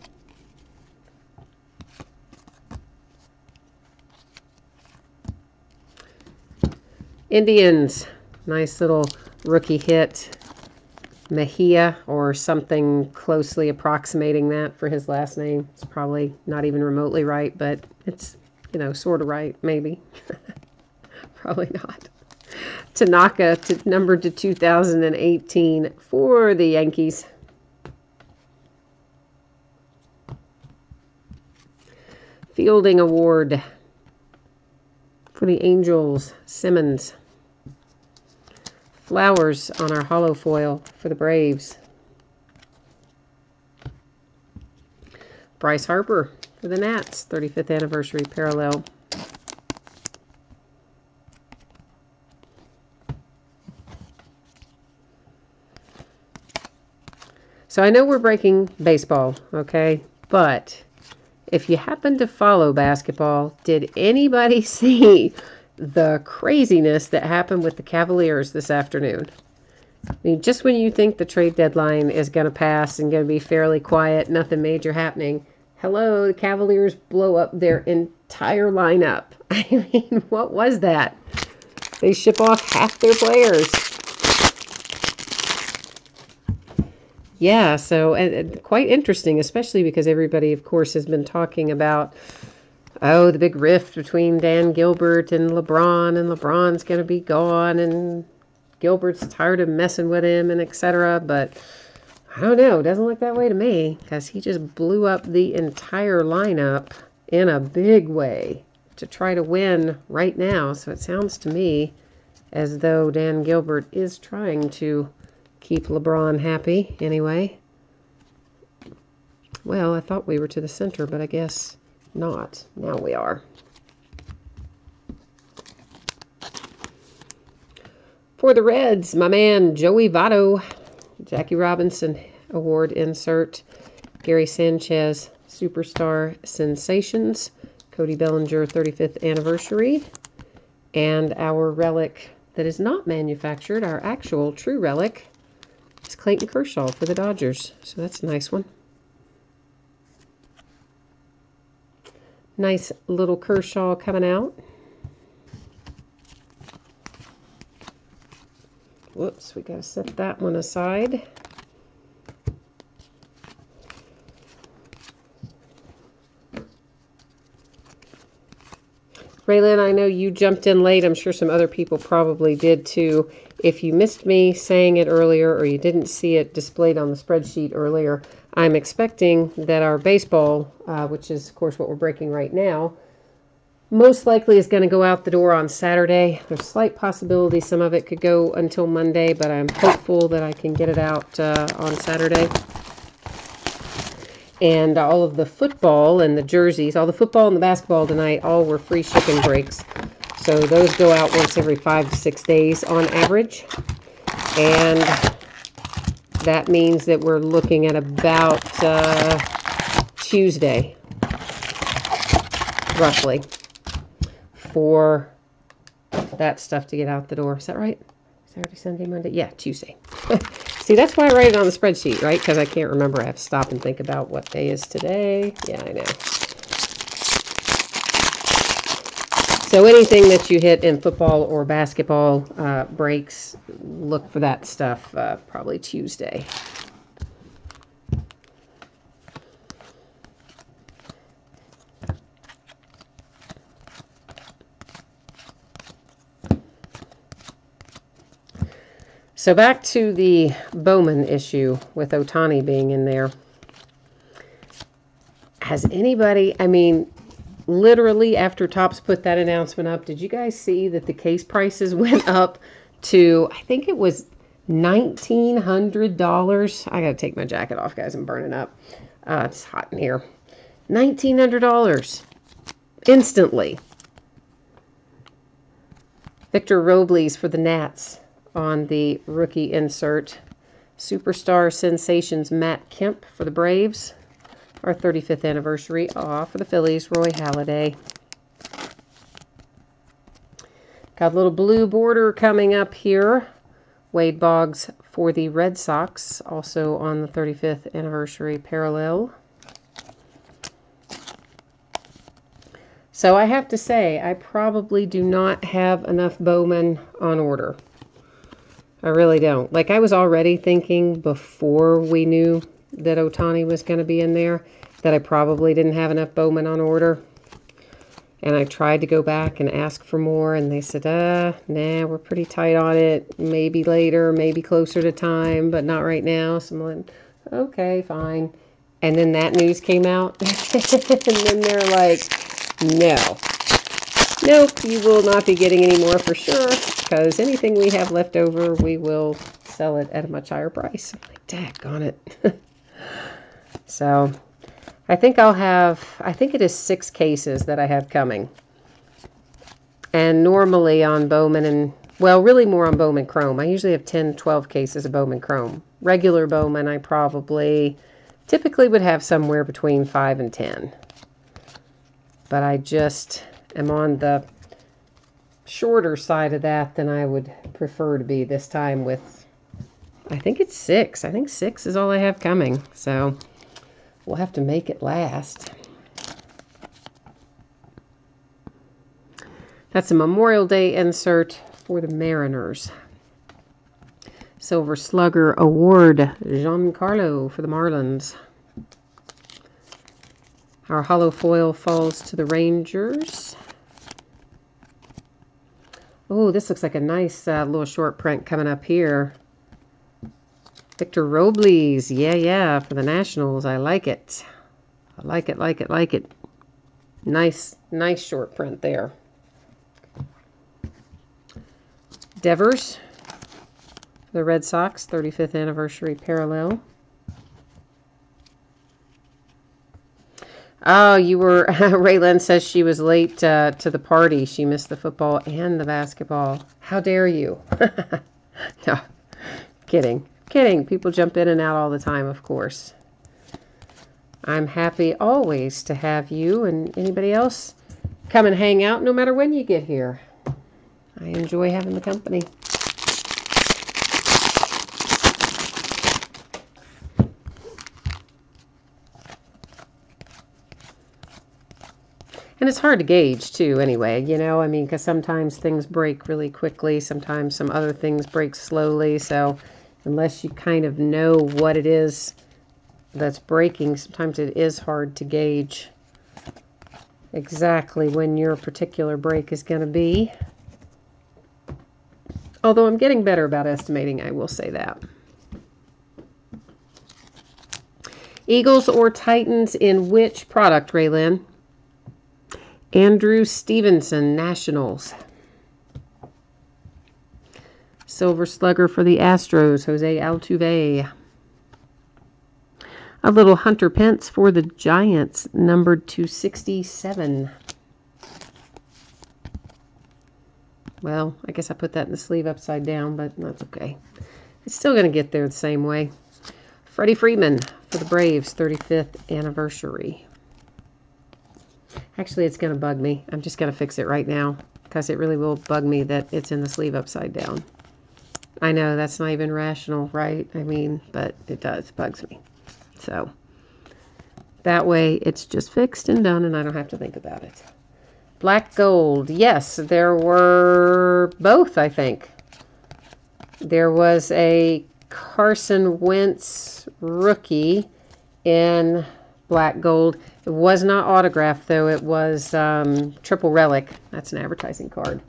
Indians, nice little rookie hit. Mejia, or something closely approximating that for his last name. It's probably not even remotely right, but it's, you know, sort of right, maybe. Probably not. Tanaka, numbered to 2018 for the Yankees. Fielding Award for the Angels, Simmons. Flowers on our hollow foil for the Braves. Bryce Harper for the Nats, 35th anniversary parallel. So I know we're breaking baseball, okay? But if you happen to follow basketball, did anybody see the craziness that happened with the Cavaliers this afternoon. I mean, just when you think the trade deadline is going to pass and going to be fairly quiet, nothing major happening, hello, the Cavaliers blow up their entire lineup. I mean, what was that? They ship off half their players. Yeah, so quite interesting, especially because everybody, of course, has been talking about, oh, the big rift between Dan Gilbert and LeBron's going to be gone, and Gilbert's tired of messing with him, and etc. But I don't know. It doesn't look that way to me, because he just blew up the entire lineup in a big way to try to win right now. So it sounds to me as though Dan Gilbert is trying to keep LeBron happy anyway. Well, I thought we were to the center, but I guess not. Now we are. For the Reds, my man Joey Votto, Jackie Robinson Award insert, Gary Sanchez Superstar Sensations, Cody Bellinger 35th anniversary, and our relic that is not manufactured, our actual true relic, is Clayton Kershaw for the Dodgers. So that's a nice one. Nice little Kershaw coming out. Whoops, we got to set that one aside. Raylan, I know you jumped in late. I'm sure some other people probably did too. If you missed me saying it earlier or you didn't see it displayed on the spreadsheet earlier, I'm expecting that our baseball, which is, of course, what we're breaking right now, most likely is going to go out the door on Saturday. There's slight possibility some of it could go until Monday, but I'm hopeful that I can get it out on Saturday. And all of the football and the jerseys, all the football and the basketball tonight, all were free shipping breaks. So those go out once every 5 to 6 days on average. And that means that we're looking at about Tuesday, roughly, for that stuff to get out the door. Is that right? Saturday, Sunday, Monday? Yeah, Tuesday. See, that's why I write it on the spreadsheet, right? Because I can't remember. I have to stop and think about what day is today. Yeah, I know. So anything that you hit in football or basketball breaks, look for that stuff probably Tuesday. So back to the Bowman issue with Ohtani being in there. Has anybody, I mean, literally after Topps put that announcement up, did you guys see that the case prices went up to, I think it was $1,900? I got to take my jacket off, guys. I'm burning up. It's hot in here. $1,900 instantly. Victor Robles for the Nats on the rookie insert. Superstar Sensations Matt Kemp for the Braves. Our 35th anniversary. For the Phillies, Roy Halladay. Got a little blue border coming up here. Wade Boggs for the Red Sox, also on the 35th anniversary parallel. So I have to say, I probably do not have enough Bowman on order. I really don't. Like, I was already thinking before we knew that Ohtani was going to be in there that I probably didn't have enough Bowman on order. And I tried to go back and ask for more, and they said, nah, we're pretty tight on it. Maybe later, maybe closer to time, but not right now. So I'm like, okay, fine. And then that news came out, and then they're like, no. Nope, you will not be getting any more for sure, because anything we have left over, we will sell it at a much higher price. I'm like, daggone it. So, I think it is 6 cases that I have coming. And normally on Bowman and, well, really more on Bowman Chrome. I usually have 10, 12 cases of Bowman Chrome. Regular Bowman, I typically would have somewhere between 5 and 10. But I just am on the shorter side of that than I would prefer to be this time with, I think it's 6. I think 6 is all I have coming. So we'll have to make it last. That's a Memorial Day insert for the Mariners. Silver Slugger Award, Giancarlo for the Marlins. Our hollow foil falls to the Rangers. Oh, this looks like a nice little short print coming up here. Victor Robles, yeah, for the Nationals. I like it. I like it. Nice short print there. Devers for the Red Sox, 35th anniversary parallel. Oh, you were, Raylan says she was late to the party. She missed the football and the basketball. How dare you? No, kidding. People jump in and out all the time, of course. I'm happy always to have you and anybody else come and hang out no matter when you get here. I enjoy having the company. And it's hard to gauge, too, anyway, you know, I mean, because sometimes things break really quickly, sometimes some other things break slowly, so unless you kind of know what it is that's breaking, sometimes it is hard to gauge exactly when your particular break is going to be. Although I'm getting better about estimating, I will say that. Eagles or Titans in which product, Raylyn? Andrew Stevenson, Nationals. Silver Slugger for the Astros, Jose Altuve. A little Hunter Pence for the Giants, numbered 267. Well, I guess I put that in the sleeve upside down, but that's okay. It's still going to get there the same way. Freddie Freeman for the Braves, 35th anniversary. Actually, it's going to bug me. I'm just going to fix it right now because it really will bug me that it's in the sleeve upside down. I know that's not even rational, right? I mean, but it does. It bugs me. So that way it's just fixed and done and I don't have to think about it. Black Gold. Yes, there were both, I think. There was a Carson Wentz rookie in Black Gold. It was not autographed, though. It was triple relic. That's an advertising card.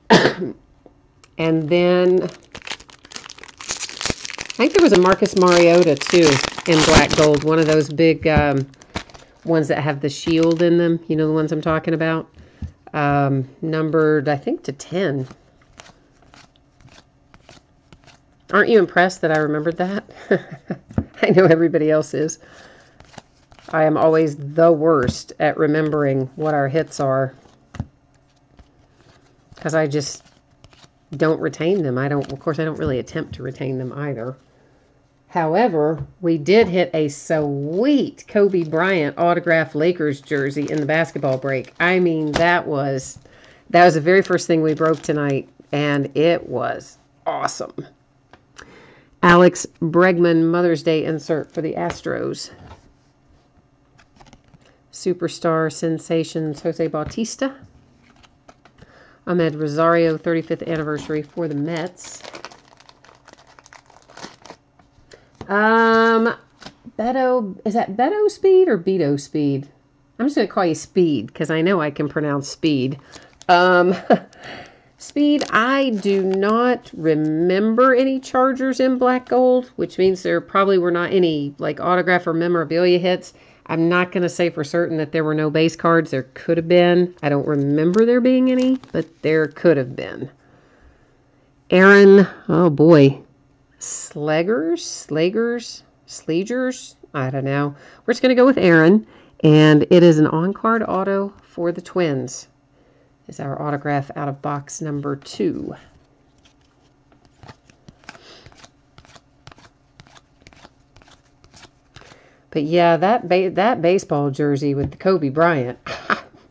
And then I think there was a Marcus Mariota, too, in Black Gold. One of those big ones that have the shield in them. You know the ones I'm talking about? Numbered, I think, to 10. Aren't you impressed that I remembered that? I know everybody else is. I am always the worst at remembering what our hits are. Because I just don't retain them. Of course, I don't really attempt to retain them either. However, we did hit a sweet Kobe Bryant autographed Lakers jersey in the basketball break. I mean, that was the very first thing we broke tonight, and it was awesome. Alex Bregman Mother's Day insert for the Astros. Superstar Sensations Jose Bautista. Ahmed Rosario 35th anniversary for the Mets. Beto, is that Beto Speed or Beto Speed? I'm just going to call you Speed because I know I can pronounce Speed. Speed, I do not remember any Chargers in Black Gold, which means there probably were not any like autograph or memorabilia hits. I'm not going to say for certain that there were no base cards. There could have been. I don't remember there being any, but there could have been. Aaron, oh boy, Slegers, I don't know. We're just going to go with Aaron, and it is an on-card auto for the Twins. Is our autograph out of box number 2. But yeah, that baseball jersey with the Kobe Bryant,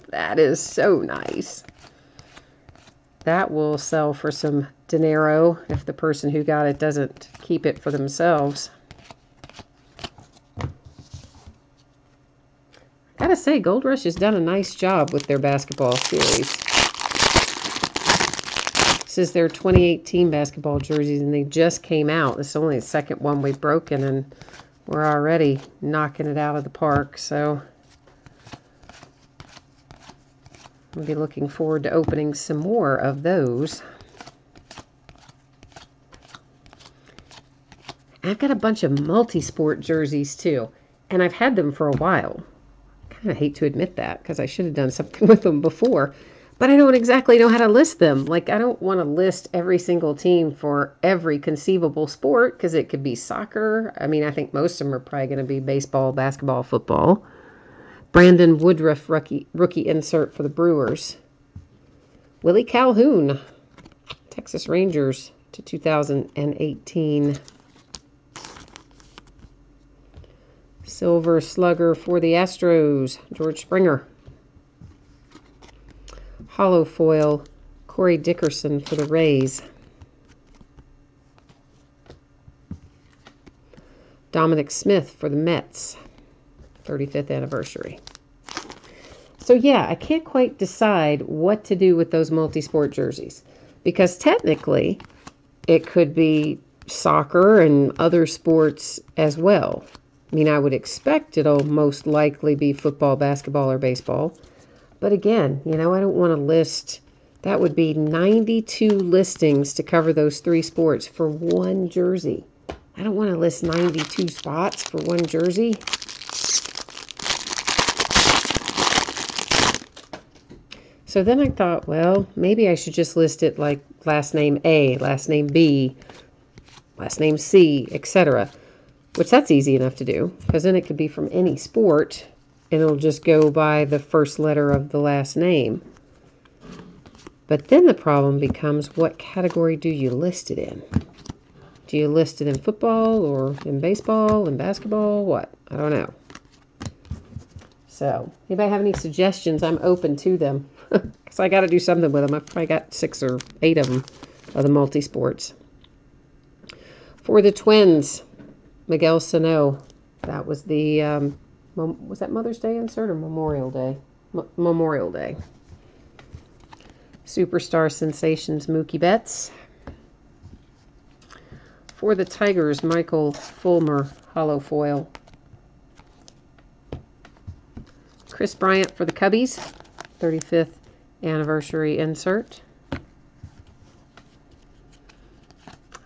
that is so nice. that will sell for some dinero if the person who got it doesn't keep it for themselves. Gotta say, Gold Rush has done a nice job with their basketball series. This is their 2018 basketball jerseys, and they just came out. This is only the second one we've broken, and we're already knocking it out of the park. So I'll be looking forward to opening some more of those. I've got a bunch of multi-sport jerseys too, and I've had them for a while. I kind of hate to admit that because I should have done something with them before, but I don't exactly know how to list them. Like, I don't want to list every single team for every conceivable sport because it could be soccer. I mean, I think most of them are probably going to be baseball, basketball, football. Brandon Woodruff rookie insert for the Brewers. Willie Calhoun, Texas Rangers to 2018. Silver Slugger for the Astros, George Springer. Hollow foil, Corey Dickerson for the Rays. Dominic Smith for the Mets, 35th anniversary. So yeah, I can't quite decide what to do with those multi-sport jerseys, because technically it could be soccer and other sports as well. I mean, I would expect it'll most likely be football, basketball, or baseball. But again, you know, I don't want to list, that would be 92 listings to cover those three sports for one jersey. I don't want to list 92 spots for one jersey. So then I thought, well, maybe I should just list it like last name A, last name B, last name C, etc. Which that's easy enough to do, because then it could be from any sport, and it'll just go by the first letter of the last name. But then the problem becomes, what category do you list it in? Do you list it in football, or in baseball, in basketball, what? I don't know. So, anybody have any suggestions? I'm open to them. Because I got to do something with them. I've probably got 6 or 8 of them, of the multi-sports. For the Twins, Miguel Sano. That was the, was that Mother's Day insert or Memorial Day? Memorial Day. Superstar Sensations, Mookie Betts. For the Tigers, Michael Fulmer, hollow foil. Chris Bryant for the Cubbies, 35th anniversary insert.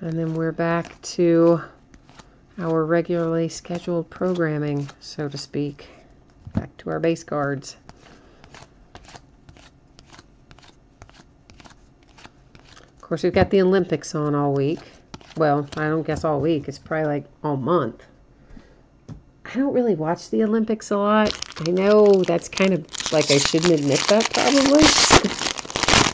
And then we're back to our regularly scheduled programming, so to speak. Back to our base cards. Of course, we've got the Olympics on all week. Well, I don't guess all week. It's probably like all month. I don't really watch the Olympics a lot. I know that's kind of like, I shouldn't admit that probably.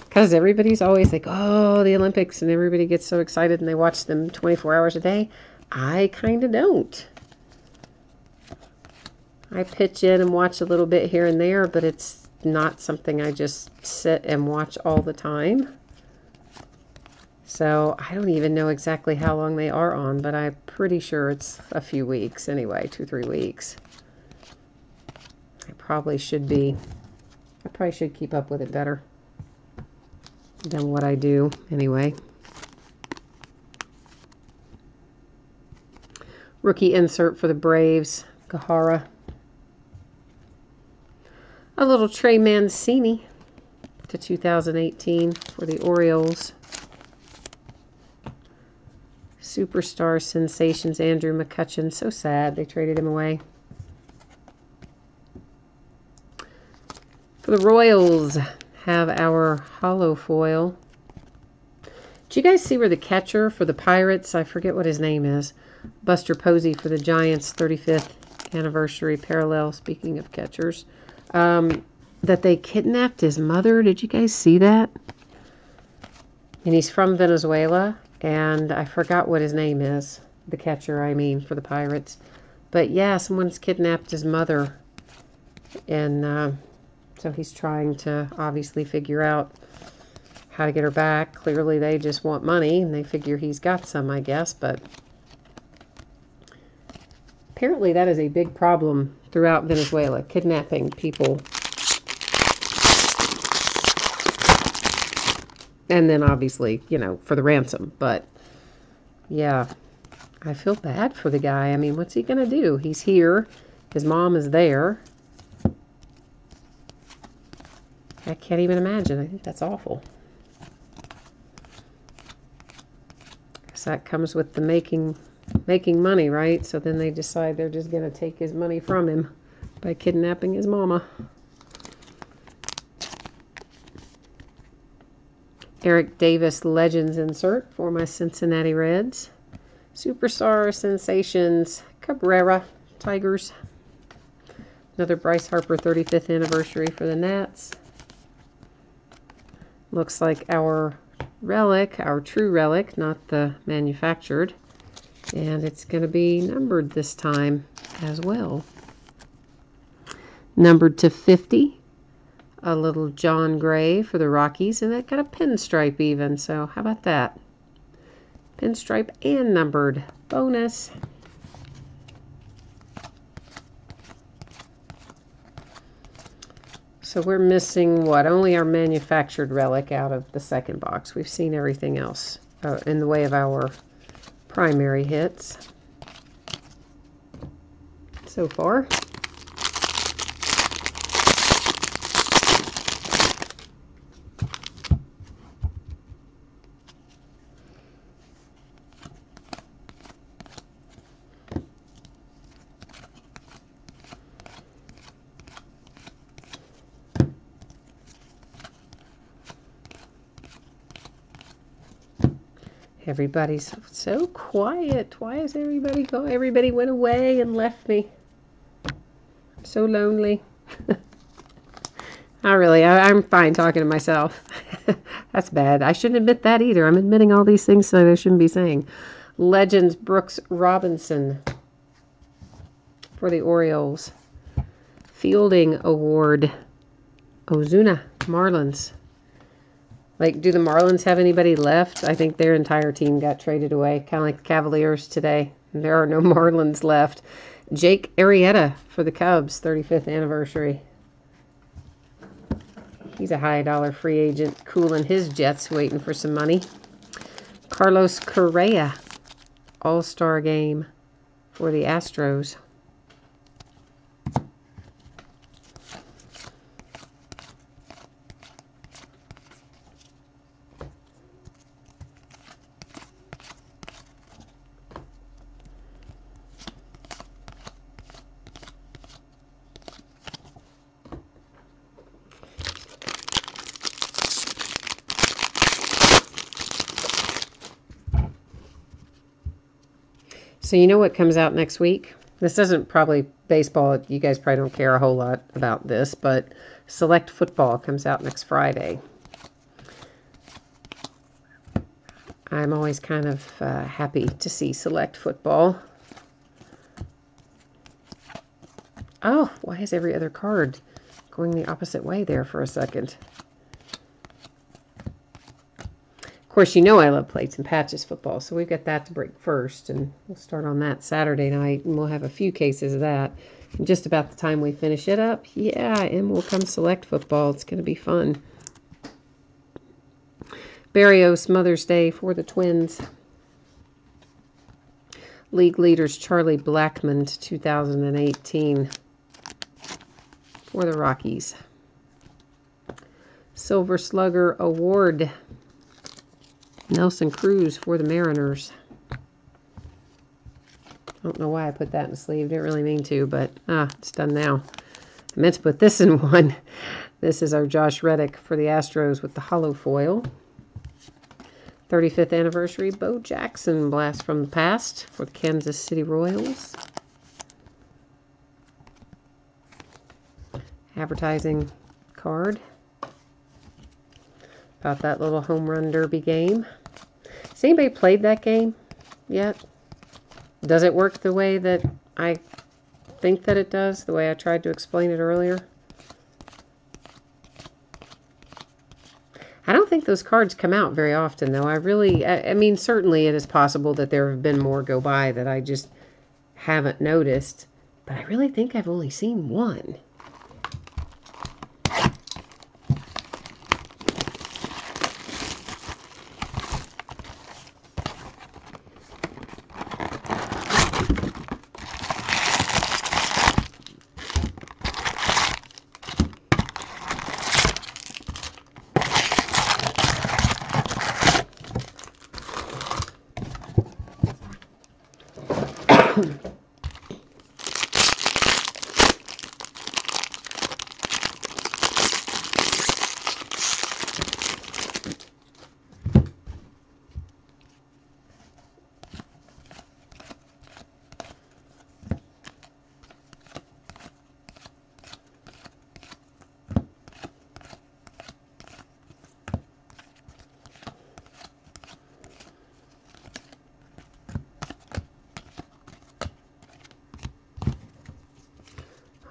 Because everybody's always like, oh, the Olympics, and everybody gets so excited and they watch them 24 hours a day. I kind of don't. I pitch in and watch a little bit here and there, but it's not something I just sit and watch all the time. So I don't even know exactly how long they are on, but I'm pretty sure it's a few weeks anyway, 2-3 weeks. I probably should keep up with it better than what I do anyway. Rookie insert for the Braves, Gahara. A little Trey Mancini to 2018 for the Orioles. Superstar Sensations, Andrew McCutchen. So sad they traded him away. For the Royals, have our hollow foil. Did you guys see where the catcher for the Pirates, I forget what his name is, Buster Posey for the Giants, 35th anniversary parallel, speaking of catchers, that they kidnapped his mother? Did you guys see that? And he's from Venezuela, and I forgot what his name is, the catcher, I mean, for the Pirates. But yeah, someone's kidnapped his mother, and so he's trying to obviously figure out how to get her back. Clearly they just want money, and they figure he's got some, I guess, but apparently that is a big problem throughout Venezuela, kidnapping people. And then obviously, you know, for the ransom. But yeah, I feel bad for the guy. I mean, what's he going to do? He's here. His mom is there. I can't even imagine. I think that's awful. Guess that comes with the making money, right? So then they decide they're just going to take his money from him by kidnapping his mama. Eric Davis Legends insert for my Cincinnati Reds. Superstar Sensations Cabrera Tigers. Another Bryce Harper 35th anniversary for the Nats. Looks like our relic, our true relic, not the manufactured. And it's going to be numbered this time as well. Numbered to 50. A little John Gray for the Rockies, and that got a pinstripe even, so how about that? Pinstripe and numbered. Bonus. So we're missing what? Only our manufactured relic out of the second box. We've seen everything else in the way of our primary hits so far. Everybody's so quiet. Why is everybody going? Everybody went away and left me. I'm so lonely. Not really. I'm fine talking to myself. That's bad. I shouldn't admit that either. I'm admitting all these things that I shouldn't be saying. Legends Brooks Robinson for the Orioles. Fielding Award. Ozuna Marlins. Like, do the Marlins have anybody left? I think their entire team got traded away, kind of like the Cavaliers today. There are no Marlins left. Jake Arrieta for the Cubs, 35th anniversary. He's a high-dollar free agent, cooling his jets, waiting for some money. Carlos Correa, All-Star Game for the Astros. So you know what comes out next week? This isn't probably baseball. You guys probably don't care a whole lot about this, but Select Football comes out next Friday. I'm always kind of happy to see Select Football. Oh, why is every other card going the opposite way there for a second? Of course, you know I love Plates and Patches football, so we've got that to break first, and we'll start on that Saturday night, and we'll have a few cases of that. And just about the time we finish it up, yeah, and we'll come Select Football. It's going to be fun. Barrios Mother's Day for the Twins. League leaders Charlie Blackmon, 2018 for the Rockies. Silver Slugger Award, Nelson Cruz for the Mariners. I don't know why I put that in the sleeve. Didn't really mean to, but it's done now. I meant to put this in one. This is our Josh Reddick for the Astros with the hollow foil. 35th anniversary Bo Jackson blast from the past for the Kansas City Royals. Advertising card about that little home run derby game. Has anybody played that game yet? Does it work the way that I think that it does? The way I tried to explain it earlier? I don't think those cards come out very often, though. I mean, certainly it is possible that there have been more go by that I just haven't noticed, but I really think I've only seen one.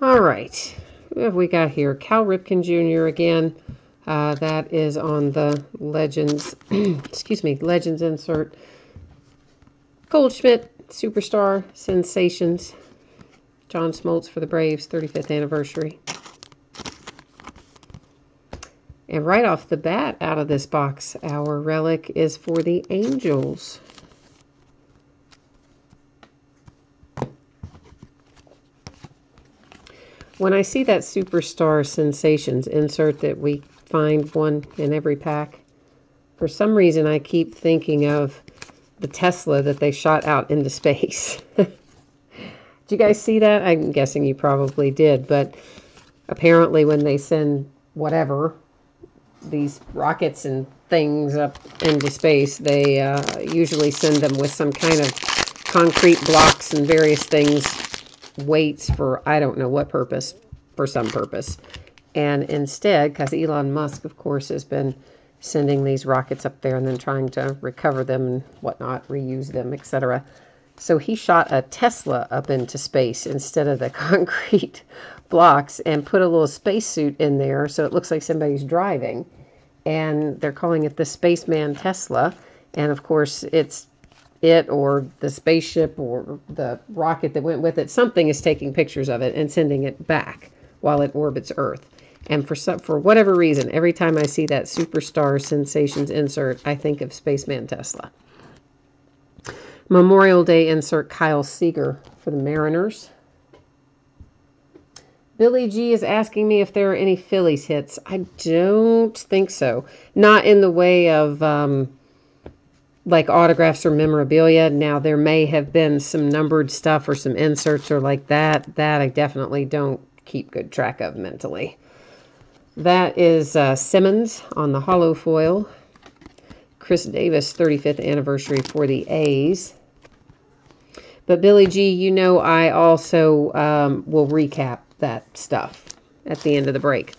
All right, what have we got here? Cal Ripken Jr. again. That is on the Legends, excuse me, Legends insert. Goldschmidt, Superstar, Sensations. John Smoltz for the Braves, 35th anniversary. And right off the bat, out of this box, our relic is for the Angels. When I see that Superstar Sensations insert that we find one in every pack, for some reason I keep thinking of the Tesla that they shot out into space. Did you guys see that? I'm guessing you probably did, but apparently when they send whatever, these rockets and things up into space, they usually send them with some kind of concrete blocks and various things, weights for I don't know what purpose, for some purpose. And instead, because Elon Musk, of course, has been sending these rockets up there and then trying to recover them and whatnot, reuse them, etc. So he shot a Tesla up into space instead of the concrete blocks and put a little spacesuit in there so it looks like somebody's driving. And they're calling it the Spaceman Tesla. And of course, it or the spaceship or the rocket that went with it, something is taking pictures of it and sending it back while it orbits Earth. And for whatever reason, every time I see that Superstar Sensations insert, I think of Spaceman Tesla. Memorial Day insert, Kyle Seager for the Mariners. Billy G is asking me if there are any Phillies hits. I don't think so. Not in the way of like autographs or memorabilia. Now, there may have been some numbered stuff or some inserts or like that. That I definitely don't keep good track of mentally. That is Simmons on the hollow foil. Chris Davis, 35th anniversary for the A's. But Billy G, you know I also will recap that stuff at the end of the break.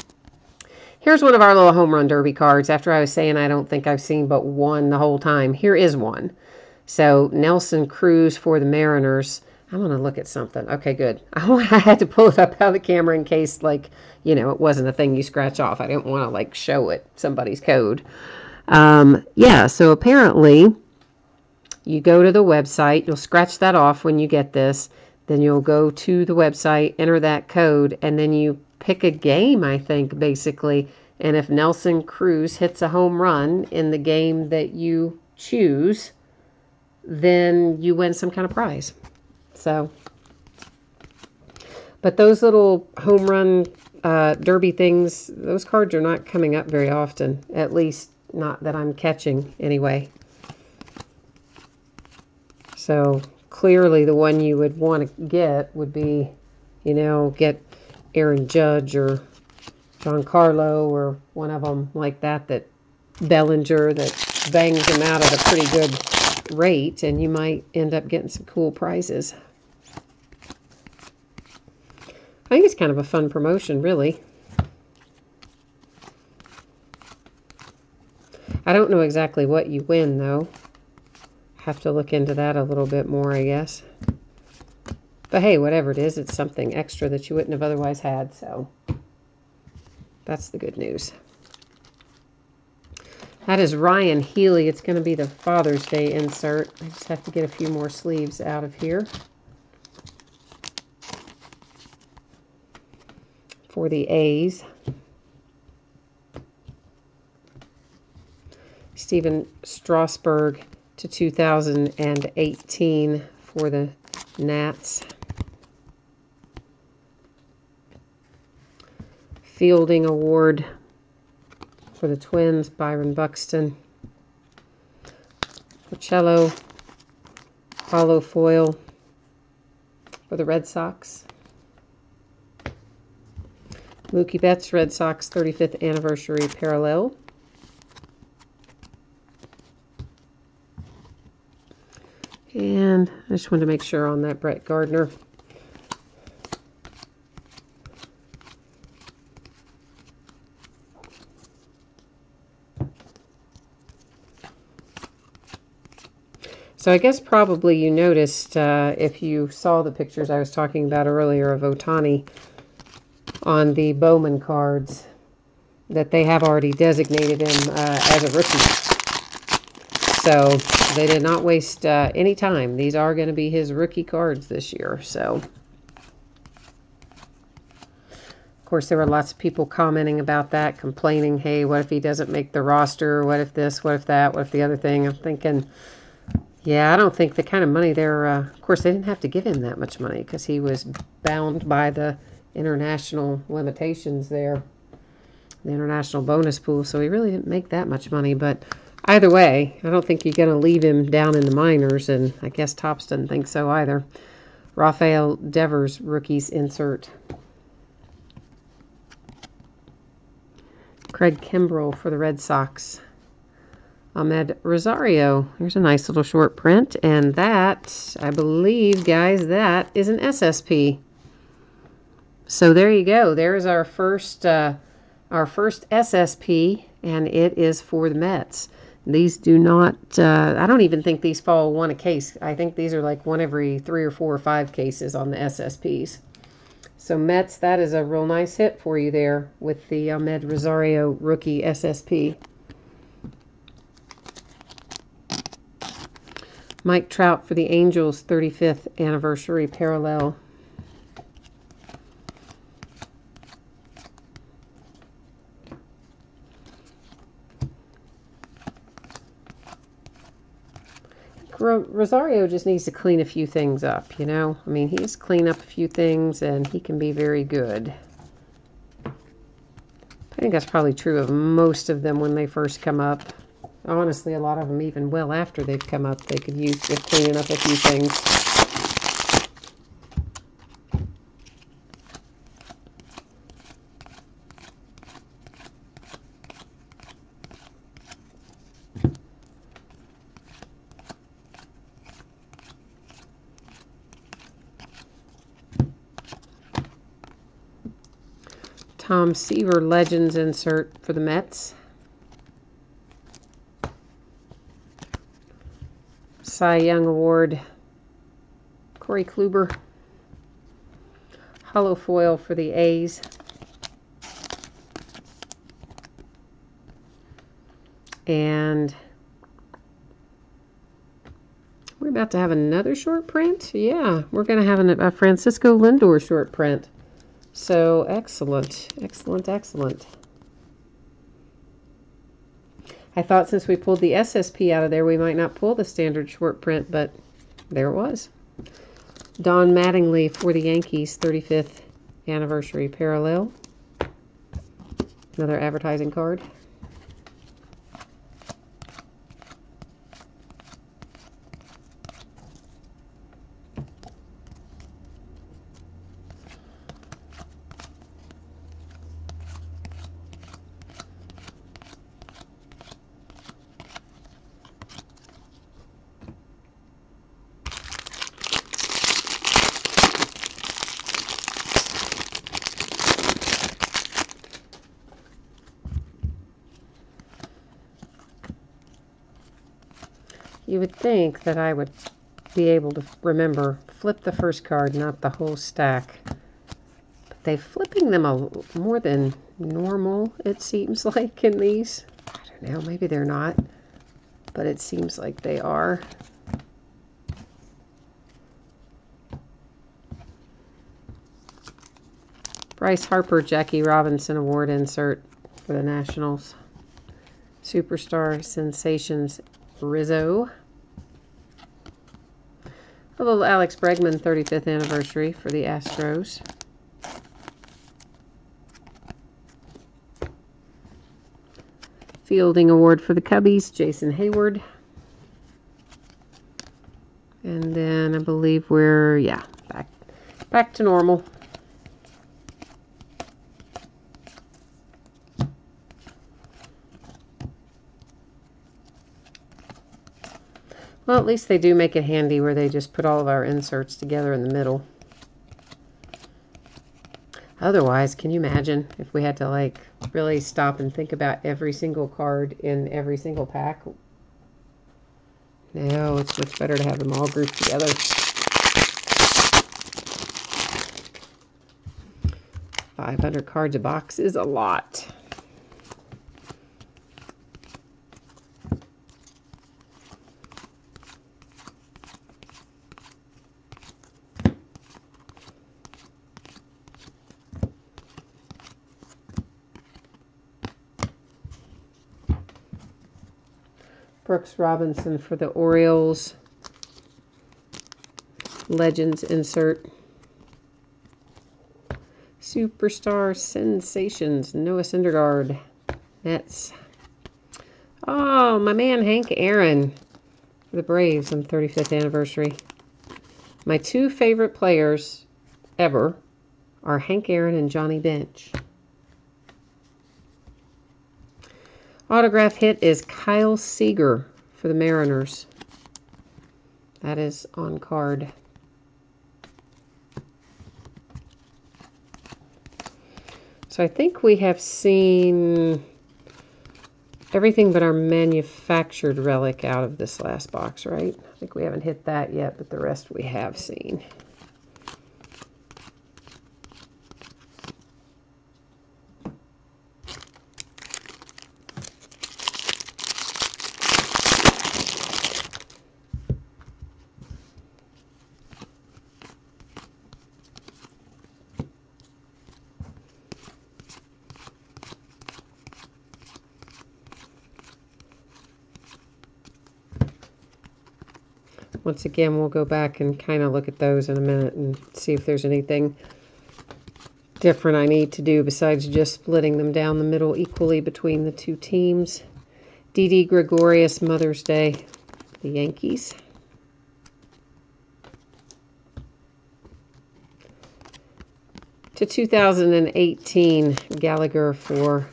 Here's one of our little home run derby cards. After I was saying I don't think I've seen but one the whole time, here is one. So Nelson Cruz for the Mariners. I want to look at something. Okay, good. I had to pull it up out of the camera in case, like, you know, it wasn't a thing you scratch off. I didn't want to, like, show it somebody's code. Yeah, so apparently you go to the website. You'll scratch that off when you get this. Then you'll go to the website, enter that code, and then you pick a game, I think, basically. And if Nelson Cruz hits a home run in the game that you choose, then you win some kind of prize. So, but those little home run derby things, those cards are not coming up very often. At least not that I'm catching anyway. So clearly the one you would want to get would be, you know, get Aaron Judge or Giancarlo or one of them like that, that Bellinger, that bangs them out at a pretty good rate, and you might end up getting some cool prizes. I think it's kind of a fun promotion, really. I don't know exactly what you win, though. Have to look into that a little bit more, I guess. But hey, whatever it is, it's something extra that you wouldn't have otherwise had, so that's the good news. That is Ryan Healy. It's going to be the Father's Day insert. I just have to get a few more sleeves out of here for the A's. Steven Strasburg to 2018 for the Nats. Fielding Award for the Twins, Byron Buxton. Porcello Hollow Foil for the Red Sox. Mookie Betts, Red Sox 35th Anniversary Parallel. And I just wanted to make sure on that Brett Gardner. So I guess probably you noticed, if you saw the pictures I was talking about earlier of Ohtani on the Bowman cards, that they have already designated him as a rookie. So they did not waste any time. These are going to be his rookie cards this year. So, of course, there were lots of people commenting about that, complaining, hey, what if he doesn't make the roster? What if this? What if that? What if the other thing? I'm thinking, yeah, I don't think the kind of money there, of course, they didn't have to give him that much money because he was bound by the international limitations there, the international bonus pool, so he really didn't make that much money. But either way, I don't think you're going to leave him down in the minors, and I guess Topps doesn't think so either. Rafael Devers, rookies insert. Craig Kimbrell for the Red Sox. Ahmed Rosario. Here's a nice little short print. And that, I believe, guys, that is an SSP. So there you go. There's our first SSP, and it is for the Mets. These do not, I don't even think these fall one a case. I think these are like one every 3 or 4 or 5 cases on the SSPs. So Mets, that is a real nice hit for you there with the Ahmed Rosario rookie SSP. Mike Trout for the Angels 35th Anniversary Parallel. Rosario just needs to clean a few things up, you know? I mean, he's cleaned up a few things, and he can be very good. I think that's probably true of most of them when they first come up. Honestly, a lot of them, even well after they've come up, they could use just cleaning up a few things. Tom Seaver Legends insert for the Mets. Cy Young Award, Corey Kluber. Hollow foil for the A's. And we're about to have another short print. Yeah, we're going to have a Francisco Lindor short print. So excellent, excellent, excellent. I thought since we pulled the SSP out of there, we might not pull the standard short print, but there it was. Don Mattingly for the Yankees, 35th Anniversary Parallel. Another advertising card. You would think that I would be able to remember, flip the first card, not the whole stack. But they're flipping them more than normal, it seems like, in these. I don't now. Maybe they're not, but it seems like they are. Bryce Harper, Jackie Robinson Award insert for the Nationals. Superstar Sensations, Rizzo. A little Alex Bregman 35th anniversary for the Astros. Fielding Award for the Cubbies, Jason Hayward. And then I believe we're, yeah, back to normal. Well, at least they do make it handy where they just put all of our inserts together in the middle. Otherwise, can you imagine if we had to, like, really stop and think about every single card in every single pack? No, it's much better to have them all grouped together. $500 cards a box is a lot. Brooks Robinson for the Orioles. Legends insert. Superstar Sensations, Noah Syndergaard, Mets. Oh, my man Hank Aaron for the Braves on 35th anniversary. My two favorite players ever are Hank Aaron and Johnny Bench. Autograph hit is Kyle Seager for the Mariners. That is on card. So I think we have seen everything but our manufactured relic out of this last box, right? I think we haven't hit that yet, but the rest we have seen. Once again, we'll go back and kind of look at those in a minute and see if there's anything different I need to do besides just splitting them down the middle equally between the two teams. Didi Gregorius, Mother's Day, the Yankees. To 2018, Gallagher for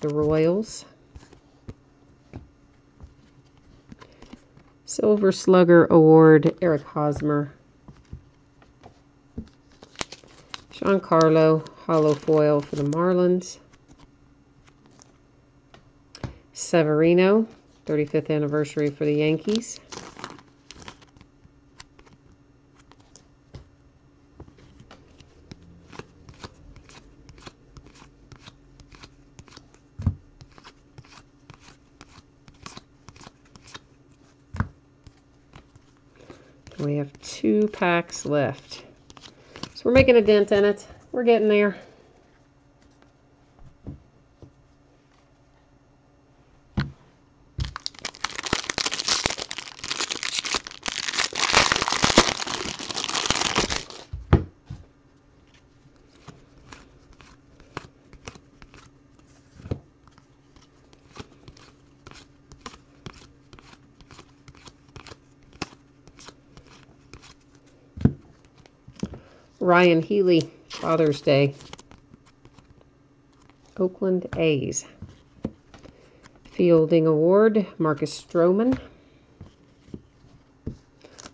the Royals. Silver Slugger Award, Eric Hosmer. Giancarlo, hollow foil for the Marlins. Severino, 35th anniversary for the Yankees. We have 2 packs left. So we're making a dent in it. We're getting there. Ryan Healy, Father's Day. Oakland A's. Fielding Award, Marcus Stroman.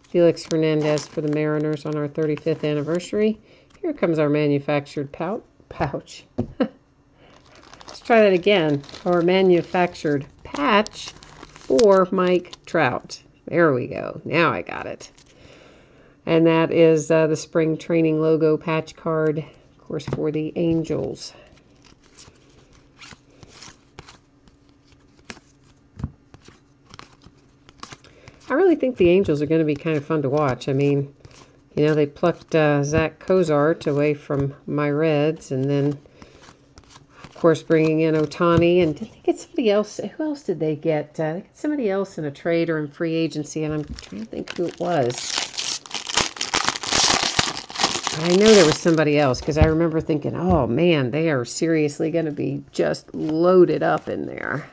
Felix Hernandez for the Mariners on our 35th anniversary. Here comes our manufactured pouch. Let's try that again. Our manufactured patch for Mike Trout. There we go. Now I got it. And that is the spring training logo patch card, of course, for the Angels. I really think the Angels are going to be kind of fun to watch. I mean, you know, they plucked Zach Cozart away from my Reds, and then, of course, bringing in Ohtani. And did they get somebody else? Who else did they get? They got somebody else in a trade or in free agency, and I'm trying to think who it was. I know there was somebody else, because I remember thinking, oh, man, they are seriously going to be just loaded up in there.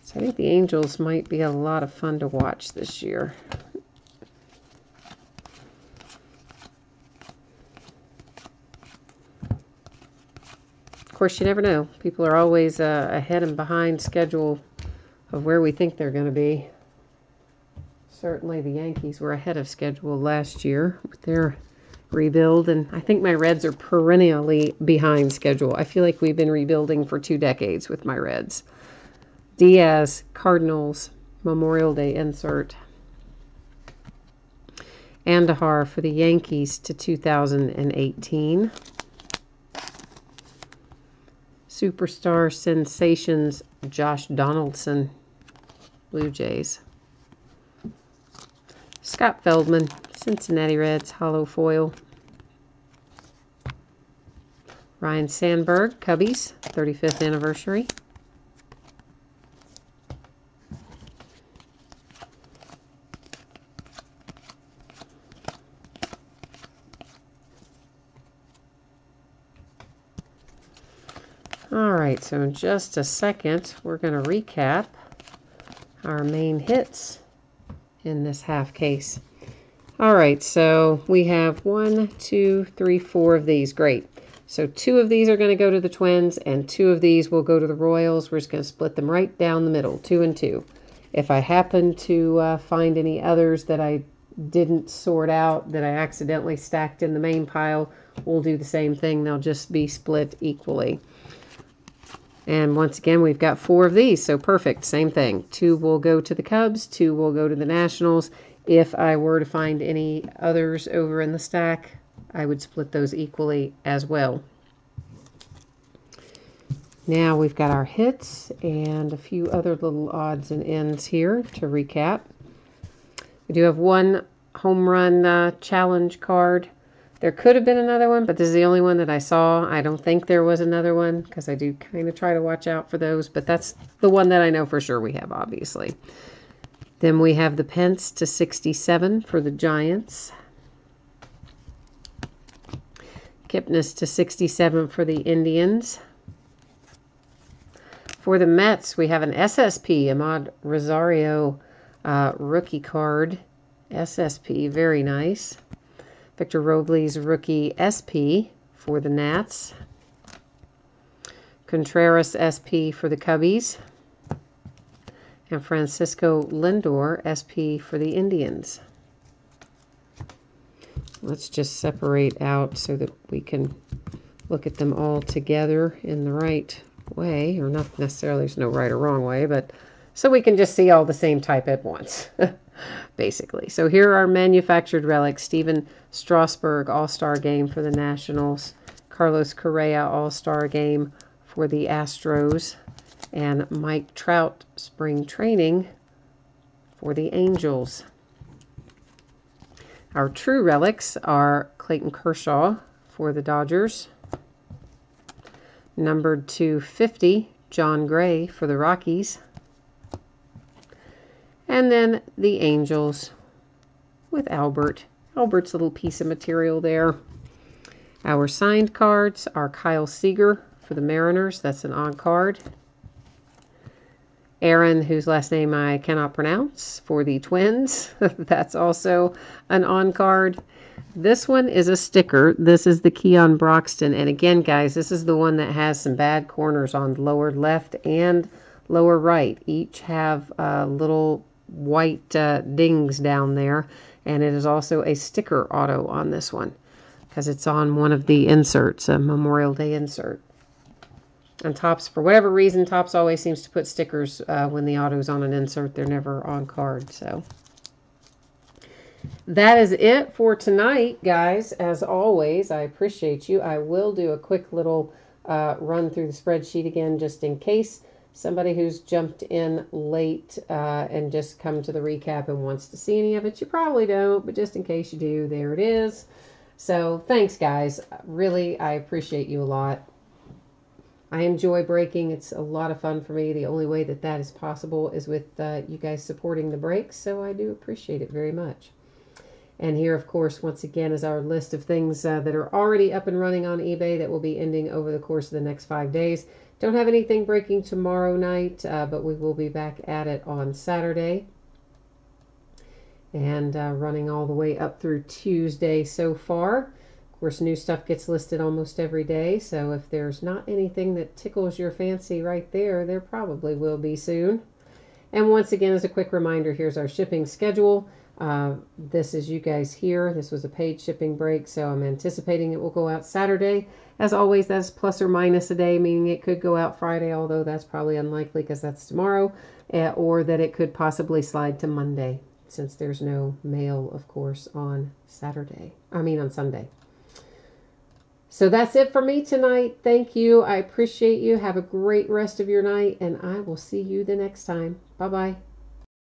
So I think the Angels might be a lot of fun to watch this year. Of course, you never know. People are always ahead and behind schedule of where we think they're going to be. Certainly the Yankees were ahead of schedule last year with their rebuild, and I think my Reds are perennially behind schedule. I feel like we've been rebuilding for 2 decades with my Reds. Diaz, Cardinals, Memorial Day insert. Andahar for the Yankees to 2018. Superstar Sensations, Josh Donaldson, Blue Jays. Scott Feldman, Cincinnati Reds, hollow foil. Ryan Sandberg, Cubbies, 35th anniversary. All right, so in just a second, we're going to recap our main hits in this half case. All right, so we have 1, 2, 3, 4 of these. Great. So 2 of these are going to go to the Twins, and 2 of these will go to the Royals. We're just going to split them right down the middle, 2 and 2. If I happen to find any others that I didn't sort out, that I accidentally stacked in the main pile, we'll do the same thing. They'll just be split equally. And once again, we've got 4 of these, so perfect, same thing. 2 will go to the Cubs, 2 will go to the Nationals. If I were to find any others over in the stack, I would split those equally as well. Now we've got our hits and a few other little odds and ends here to recap. We do have 1 home run challenge card. There could have been another one, but this is the only one that I saw. I don't think there was another one, because I do kind of try to watch out for those, but that's the one that I know for sure we have, obviously. Then we have the Pence to 67 for the Giants. Kipnis to 67 for the Indians. For the Mets, we have an SSP, Ahmad Rosario rookie card. SSP, very nice. Victor Robles rookie SP for the Nats. Contreras SP for the Cubbies. And Francisco Lindor SP for the Indians. Let's just separate out so that we can look at them all together in the right way, or not necessarily, there's no right or wrong way, but so we can just see all the same type at once, basically. So here are manufactured relics. Steven Strasburg All-Star Game for the Nationals. Carlos Correa All-Star Game for the Astros. And Mike Trout Spring Training for the Angels. Our true relics are Clayton Kershaw for the Dodgers. Numbered to 50, John Gray for the Rockies. And then the Angels with Albert. Albert's little piece of material there. Our signed cards are Kyle Seager for the Mariners. That's an on card. Aaron, whose last name I cannot pronounce, for the Twins. That's also an on card. This one is a sticker. This is the Keon Broxton. And again, guys, this is the one that has some bad corners on the lower left and lower right. Each have little white dings down there. And it is also a sticker auto on this one, because it's on one of the inserts, a Memorial Day insert. And Topps, for whatever reason, Topps always seems to put stickers when the auto's on an insert. They're never on card. So that is it for tonight, guys. As always, I appreciate you. I will do a quick little run through the spreadsheet again, just in case. somebody who's jumped in late and just come to the recap and wants to see any of it. You probably don't, but just in case you do, there it is. So thanks, guys. Really, I appreciate you a lot. I enjoy breaking. It's a lot of fun for me. The only way that that is possible is with you guys supporting the breaks, so I do appreciate it very much. And here, of course, once again, is our list of things that are already up and running on eBay that will be ending over the course of the next 5 days. Don't have anything breaking tomorrow night, but we will be back at it on Saturday. And running all the way up through Tuesday so far. Of course, new stuff gets listed almost every day, so if there's not anything that tickles your fancy right there, there probably will be soon. And once again, as a quick reminder, here's our shipping schedule. This is you guys here. This was a paid shipping break, so I'm anticipating it will go out Saturday. As always, that's plus or minus a day, meaning it could go out Friday, although that's probably unlikely because that's tomorrow, or that it could possibly slide to Monday, since there's no mail, of course, on Sunday. So that's it for me tonight. Thank you. I appreciate you. Have a great rest of your night, and I will see you the next time. Bye-bye.